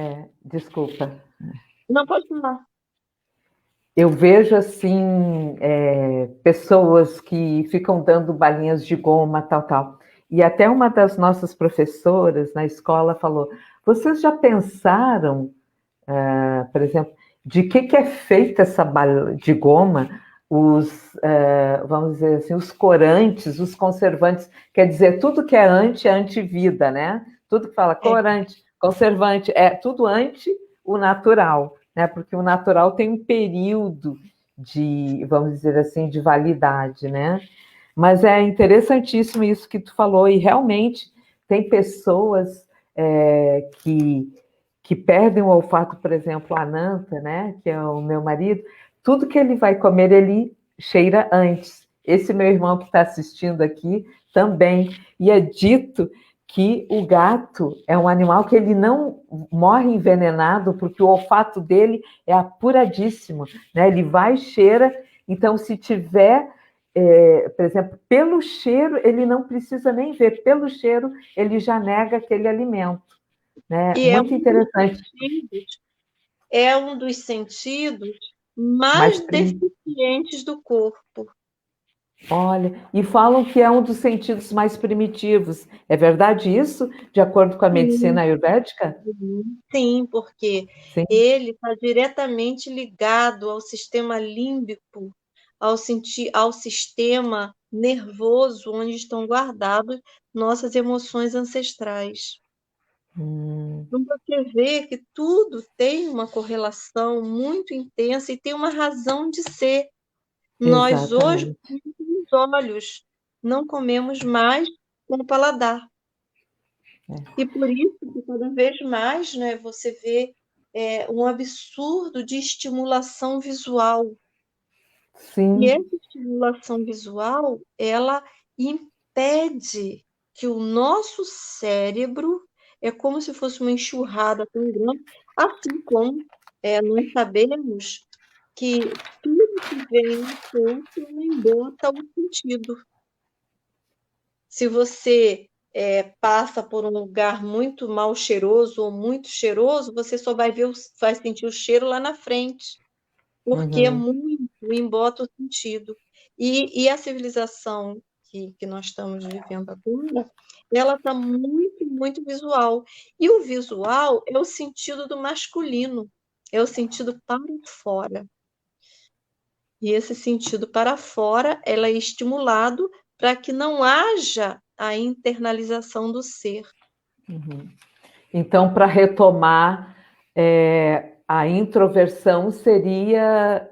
desculpa. Não, pode falar. Eu vejo assim pessoas que ficam dando balinhas de goma, tal, tal. E até uma das nossas professoras na escola falou: vocês já pensaram, por exemplo, de que é feita essa bala de goma? Vamos dizer assim, os corantes, os conservantes, quer dizer, tudo que é anti, é antivida, né? Tudo que fala corante, conservante, é tudo anti o natural, né? Porque o natural tem um período de, vamos dizer assim, de validade, né? Mas é interessantíssimo isso que tu falou, e realmente tem pessoas que que perdem o olfato, por exemplo, a Nanta, né, que é o meu marido, tudo que ele vai comer, ele cheira antes. Esse meu irmão que está assistindo aqui também. E é dito que o gato é um animal que ele não morre envenenado, porque o olfato dele é apuradíssimo, né? Ele vai e cheira, então se tiver, por exemplo, pelo cheiro, ele não precisa nem ver, pelo cheiro ele já nega aquele alimento, né? E Muito interessante. É um dos sentidos Mais mais deficientes do corpo. Olha, e falam que é um dos sentidos mais primitivos. É verdade isso, de acordo com a medicina ayurvédica? Sim, porque Sim. ele está diretamente ligado ao sistema límbico, ao sistema nervoso, onde estão guardadas nossas emoções ancestrais. Então, você vê que tudo tem uma correlação muito intensa e tem uma razão de ser. Nós hoje, Exatamente. com os olhos, não comemos mais com o paladar. E por isso que cada vez mais, né, você vê um absurdo de estimulação visual. E Sim. essa estimulação visual, ela impede que o nosso cérebro, é como se fosse uma enxurrada tão grande, assim como nós sabemos que tudo que vem à tona embota o sentido. Se você passa por um lugar muito mal cheiroso ou muito cheiroso, você só vai sentir o cheiro lá na frente, porque é muito, embota o sentido. E a civilização que nós estamos vivendo agora, ela está muito, muito visual. E o visual é o sentido do masculino, é o sentido para fora. E esse sentido para fora, ela é estimulado para que não haja a internalização do ser. Então, para retomar, a introversão seria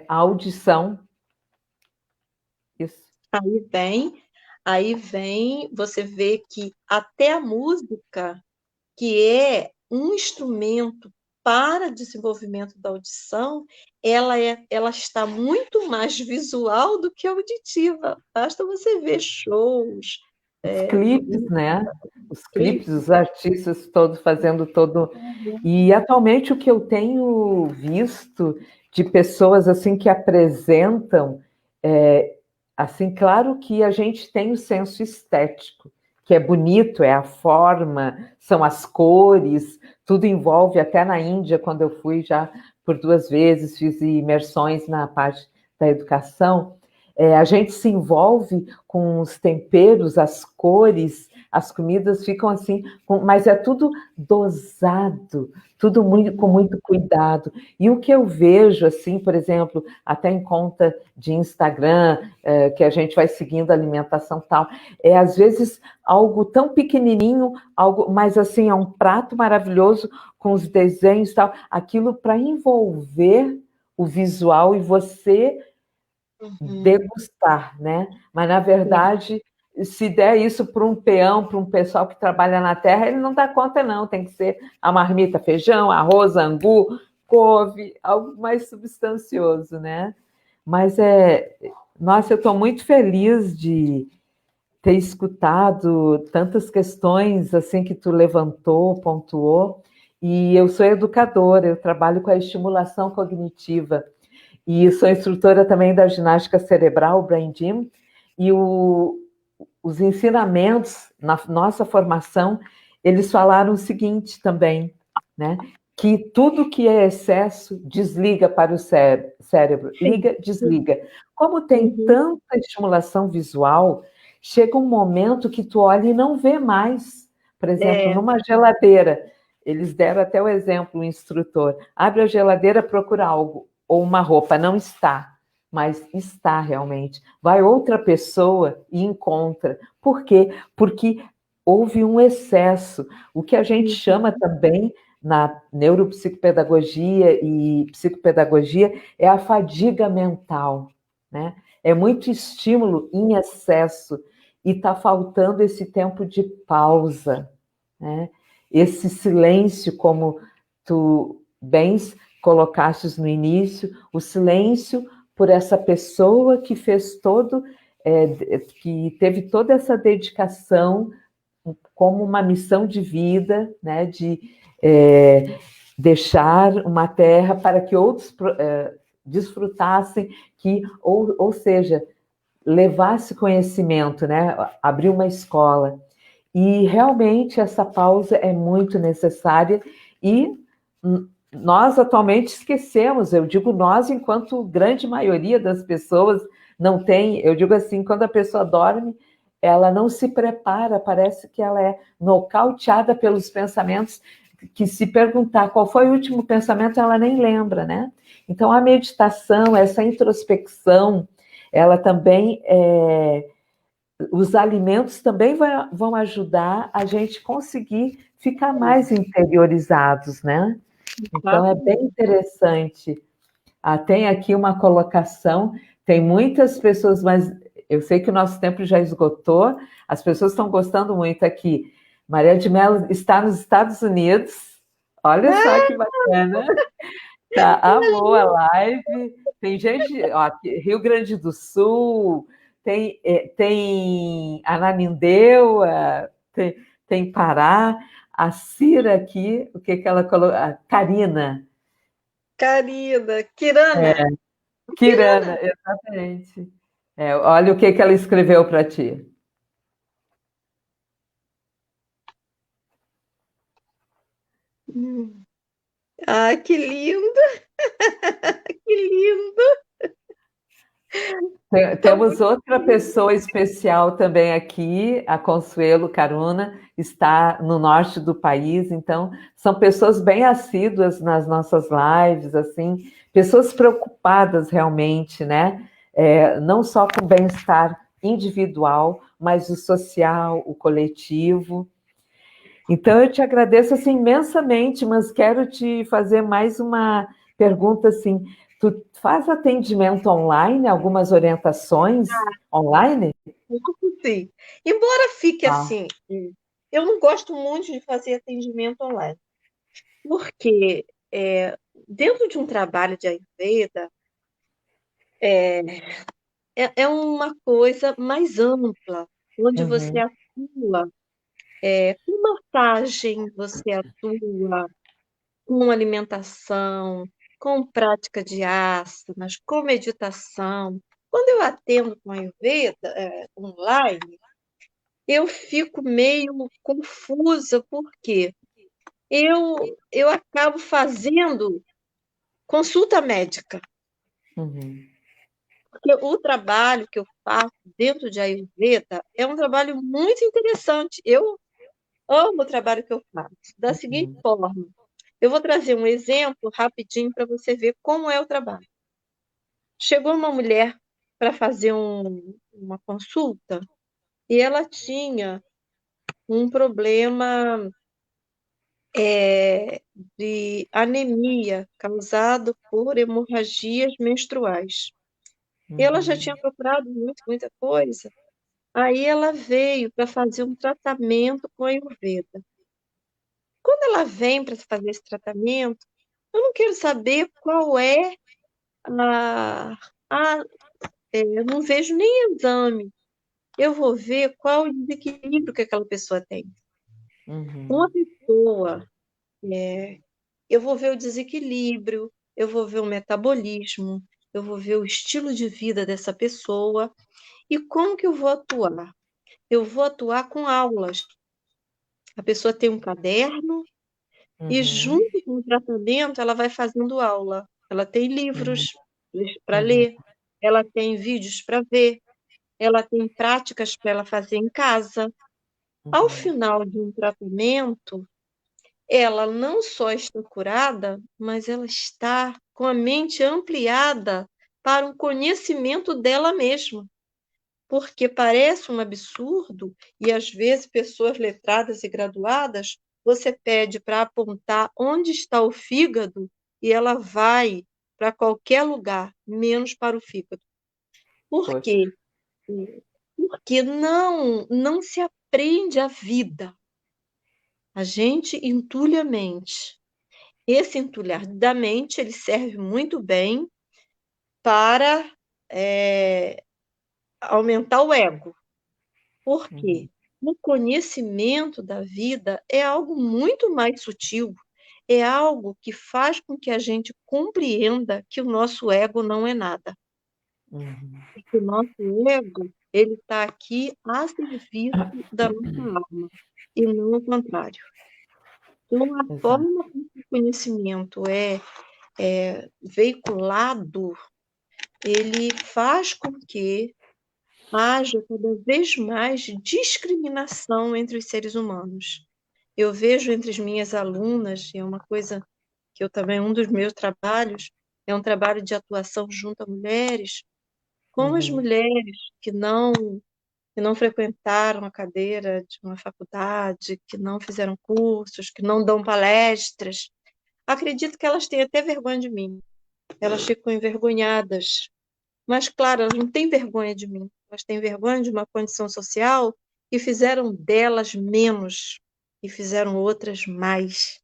a audição. Isso. Aí vem, você vê que até a música, que é um instrumento para desenvolvimento da audição, ela está muito mais visual do que auditiva. Basta você ver shows. Os clipes, né? Os clipes, os artistas todos fazendo todo. E atualmente o que eu tenho visto de pessoas assim que apresentam, assim, claro que a gente tem o senso estético, que é bonito, é a forma, são as cores, tudo envolve, até na Índia, quando eu fui já por 2 vezes, fiz imersões na parte da educação, a gente se envolve com os temperos, as cores, as comidas ficam assim, mas é tudo dosado, tudo com muito cuidado. E o que eu vejo, assim, por exemplo, até em conta de Instagram, que a gente vai seguindo a alimentação tal, é às vezes algo tão pequenininho, mas assim, é um prato maravilhoso com os desenhos e tal, aquilo para envolver o visual e você degustar, né? Mas, na verdade, se der isso para um peão, para um pessoal que trabalha na terra, ele não dá conta, não. Tem que ser a marmita, feijão, arroz, angu, couve, algo mais substancioso, né? Mas nossa, eu estou muito feliz de ter escutado tantas questões assim que tu levantou, pontuou, e eu sou educadora, eu trabalho com a estimulação cognitiva. E sou instrutora também da ginástica cerebral, Brain Gym, e os ensinamentos na nossa formação, eles falaram o seguinte também, né? Que tudo que é excesso desliga para o cérebro, liga, desliga. Como tem tanta estimulação visual, chega um momento que tu olha e não vê mais. Por exemplo, numa geladeira, eles deram até o exemplo, o instrutor, abre a geladeira, procura algo, ou uma roupa, não está, mas está realmente. Vai outra pessoa e encontra. Por quê? Porque houve um excesso. O que a gente chama também na neuropsicopedagogia e psicopedagogia é a fadiga mental, né? É muito estímulo em excesso e está faltando esse tempo de pausa, né? esse silêncio, como tu bem colocastes no início, o silêncio por essa pessoa que fez todo, que teve toda essa dedicação como uma missão de vida, né, de deixar uma terra para que outros desfrutassem, ou seja, levasse conhecimento, né, abrir uma escola. E realmente essa pausa é muito necessária e nós atualmente esquecemos, eu digo nós enquanto grande maioria das pessoas não tem, eu digo assim, quando a pessoa dorme, ela não se prepara, parece que ela é nocauteada pelos pensamentos, que se perguntar qual foi o último pensamento, ela nem lembra, né? Então a meditação, essa introspecção, ela também os alimentos também vão ajudar a gente conseguir ficar mais interiorizados, né? Então é bem interessante. Tem aqui uma colocação, tem muitas pessoas, mas eu sei que o nosso tempo já esgotou, as pessoas estão gostando muito aqui. Maria de Mello está nos Estados Unidos, olha só que bacana, tá, amou a live, tem gente, ó, aqui, Rio Grande do Sul, tem Ananindeua, tem Pará, a Cira aqui, o que ela colocou? A Karina. Karina, Kirana. Kirana, exatamente. Olha o que ela escreveu para ti. Ah, que lindo! Que lindo! Tô Temos muito outra pessoa especial também aqui, a Consuelo Caruna, está no norte do país, então são pessoas bem assíduas nas nossas lives, assim, pessoas preocupadas realmente, né? Não só com o bem-estar individual, mas o social, o coletivo. Então, eu te agradeço assim, imensamente, mas quero te fazer mais uma pergunta assim. Tu faz atendimento online, algumas orientações online? muito, sim. Embora fique Ah, assim, eu não gosto muito de fazer atendimento online, porque dentro de um trabalho de Ayurveda, é, é uma coisa mais ampla, onde você uhum, atua com massagem, você atua com alimentação, com prática de asanas, com meditação. Quando eu atendo com Ayurveda online, eu fico meio confusa, porque eu acabo fazendo consulta médica, uhum, porque o trabalho que eu faço dentro de Ayurveda é um trabalho muito interessante. Eu amo o trabalho que eu faço. Da seguinte uhum, forma, eu vou trazer um exemplo rapidinho para você ver como é o trabalho. Chegou uma mulher para fazer uma consulta e ela tinha um problema de anemia causado por hemorragias menstruais. Ela já uhum, tinha procurado muita coisa. Aí ela veio para fazer um tratamento com a Ayurveda. Quando ela vem para fazer esse tratamento, eu não quero saber qual é a, a eu não vejo nem exame. Eu vou ver qual o desequilíbrio que aquela pessoa tem. Uma uhum, pessoa, eu vou ver o desequilíbrio, eu vou ver o metabolismo, eu vou ver o estilo de vida dessa pessoa e como que eu vou atuar. Eu vou atuar com aulas. A pessoa tem um caderno e uhum, junto com o tratamento ela vai fazendo aula. Ela tem uhum, livros para uhum, ler, ela tem vídeos para ver, ela tem práticas para ela fazer em casa. Ao uhum. final de um tratamento, ela não só está curada, mas ela está com a mente ampliada para um conhecimento dela mesma. Porque parece um absurdo, e às vezes pessoas letradas e graduadas, você pede para apontar onde está o fígado e ela vai para qualquer lugar, menos para o fígado. Por Poxa, quê? Porque não se aprende a vida. A gente entulha a mente. Esse entulhar da mente, ele serve muito bem para aumentar o ego. Por quê? O conhecimento da vida é algo muito mais sutil, é algo que faz com que a gente compreenda que o nosso ego não é nada. E que o nosso ego, ele está aqui a serviço da nossa alma, e não o contrário. Então, a Exato. forma como o conhecimento é veiculado, ele faz com que haja cada vez mais discriminação entre os seres humanos. Eu vejo entre as minhas alunas, e é uma coisa que eu também, um dos meus trabalhos, é um trabalho de atuação junto a mulheres, como as mulheres que não frequentaram a cadeira de uma faculdade, que não fizeram cursos, que não dão palestras, acredito que elas têm até vergonha de mim. Elas ficam envergonhadas. Mas, claro, elas não têm vergonha de mim. Elas têm vergonha de uma condição social e fizeram delas menos e fizeram outras mais.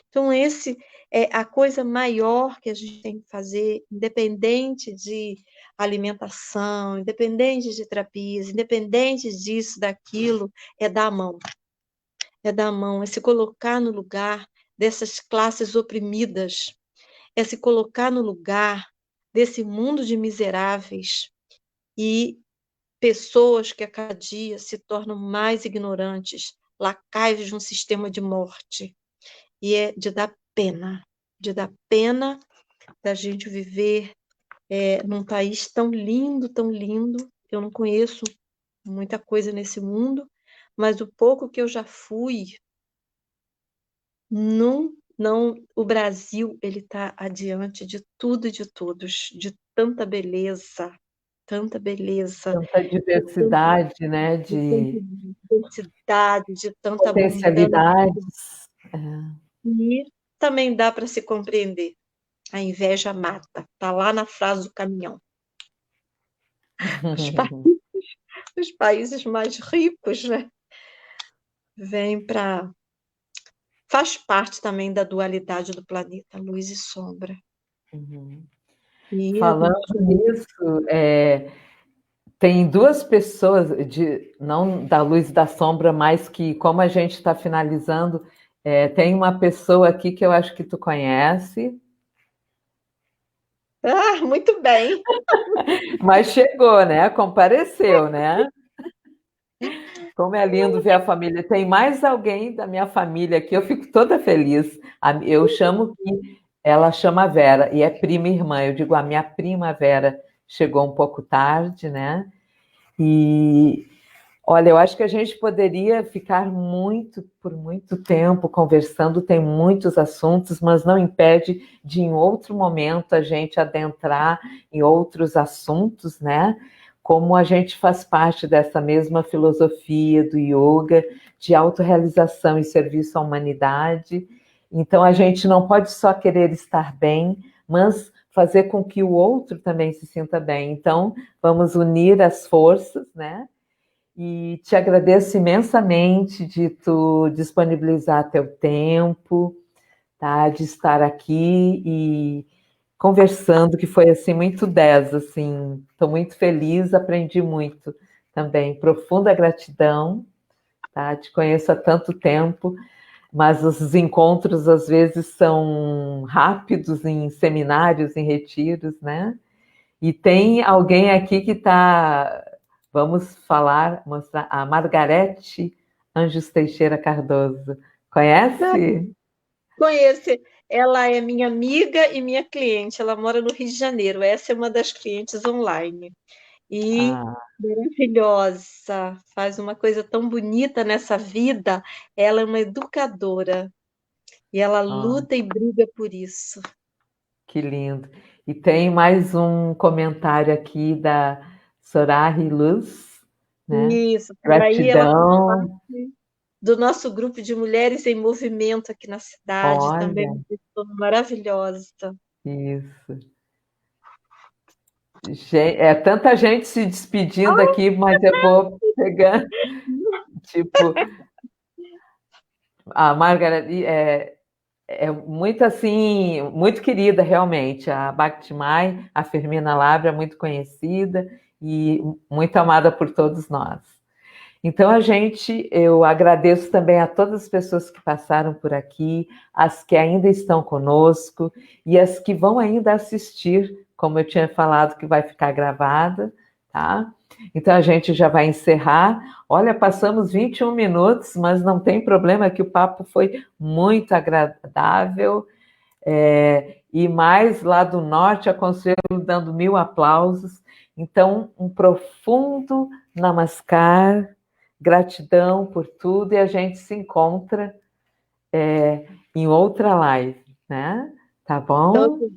Então, esse é a coisa maior que a gente tem que fazer, independente de alimentação, independente de terapias, independente disso, daquilo, é dar a mão. É dar a mão, é se colocar no lugar dessas classes oprimidas, é se colocar no lugar desse mundo de miseráveis e pessoas que a cada dia se tornam mais ignorantes, lacaios de um sistema de morte. E é de dar pena da gente viver num país tão lindo, tão lindo. Eu não conheço muita coisa nesse mundo, mas o pouco que eu já fui, não, o Brasil, ele está adiante de tudo e de todos, de tanta beleza, Tanta diversidade, né, de tanta de diversidade, de tanta abundância. potencialidades. E também dá para se compreender. A inveja mata. Está lá na frase do caminhão. Os, pa os países mais ricos, né, vêm para... Faz parte também da dualidade do planeta, luz e sombra. E a Falando gente... nisso, tem duas pessoas, não da luz e da sombra, mas que, como a gente está finalizando, tem uma pessoa aqui que eu acho que tu conhece. Ah, muito bem. Mas chegou, né? Compareceu, né? Como é lindo ver a família. Tem mais alguém da minha família aqui, eu fico toda feliz. Eu chamo que ela chama Vera e é prima e irmã. Eu digo, a minha prima Vera chegou um pouco tarde, né? E olha, eu acho que a gente poderia ficar por muito tempo conversando, tem muitos assuntos, mas não impede de, em outro momento, a gente adentrar em outros assuntos, né? Como a gente faz parte dessa mesma filosofia do yoga, de autorrealização e serviço à humanidade. Então, a gente não pode só querer estar bem, mas fazer com que o outro também se sinta bem. Então, vamos unir as forças, né? E te agradeço imensamente de tu disponibilizar teu tempo, tá? De estar aqui e conversando, que foi assim muito 10, assim. Estou muito feliz, aprendi muito também. Profunda gratidão, tá? Te conheço há tanto tempo, mas os encontros às vezes são rápidos em seminários, em retiros, né? E tem alguém aqui que está, vamos falar, mostrar, a Margarete Anjos Teixeira Cardoso. Conhece? Conheço. Ela é minha amiga e minha cliente. Ela mora no Rio de Janeiro. Essa é uma das clientes online. E Ah, maravilhosa, faz uma coisa tão bonita nessa vida. Ela é uma educadora e ela ah, luta e briga por isso. que lindo. E tem mais um comentário aqui da Sorari Luz, né? Isso, por aí ela faz Gratidão. parte do nosso grupo de mulheres em movimento aqui na cidade, também Olha, uma pessoa maravilhosa. isso. É tanta gente se despedindo aqui, mas eu vou pegando, tipo, A Margaret é muito assim, muito querida realmente. A Bhakti Mai, a Fermina Labra, é muito conhecida e muito amada por todos nós. Então, eu agradeço também a todas as pessoas que passaram por aqui, as que ainda estão conosco e as que vão ainda assistir, como eu tinha falado, que vai ficar gravada, tá? Então, a gente já vai encerrar. Olha, passamos 21 minutos, mas não tem problema, que o papo foi muito agradável. E mais lá do norte, a Consuelo dando 1000 aplausos. Então, um profundo namaskar, gratidão por tudo, e a gente se encontra em outra live, né? Tá Então, bom? eu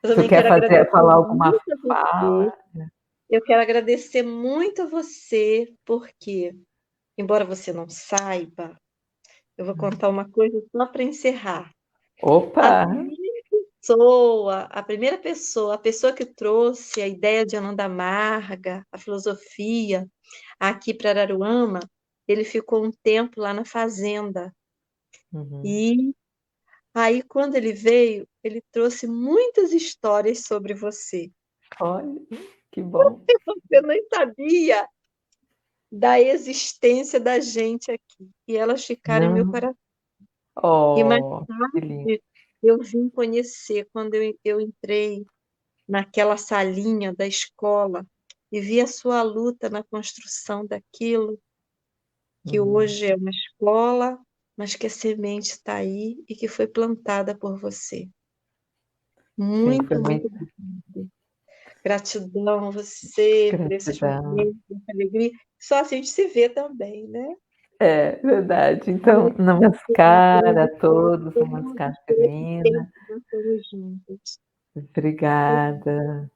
Tu também quer quero agradecer falar alguma muito a você. fala? Eu quero agradecer muito a você, porque, embora você não saiba, eu vou contar uma coisa só para encerrar. Opa! A pessoa que trouxe a ideia de Ananda Marga, a filosofia, aqui para Araruama, ele ficou um tempo lá na fazenda. Uhum. E aí, quando ele veio, ele trouxe muitas histórias sobre você. Olha, que bom. Você nem sabia da existência da gente aqui. E elas ficaram em meu Não. coração. E mais Oh, que lindo. tarde, eu vim conhecer, quando eu entrei naquela salinha da escola e vi a sua luta na construção daquilo que Uhum. hoje é uma escola, mas que a semente está aí e que foi plantada por você. Sim, foi Muito, muito muito obrigada. Gratidão a você por esses gratidão. momentos, essa alegria. Só assim a gente se vê também, né? É verdade. Então, Gratidão, namaskar a agradecer a todos, todos namaskar, por esse tempo Fermina. que nós estamos juntos. Obrigada.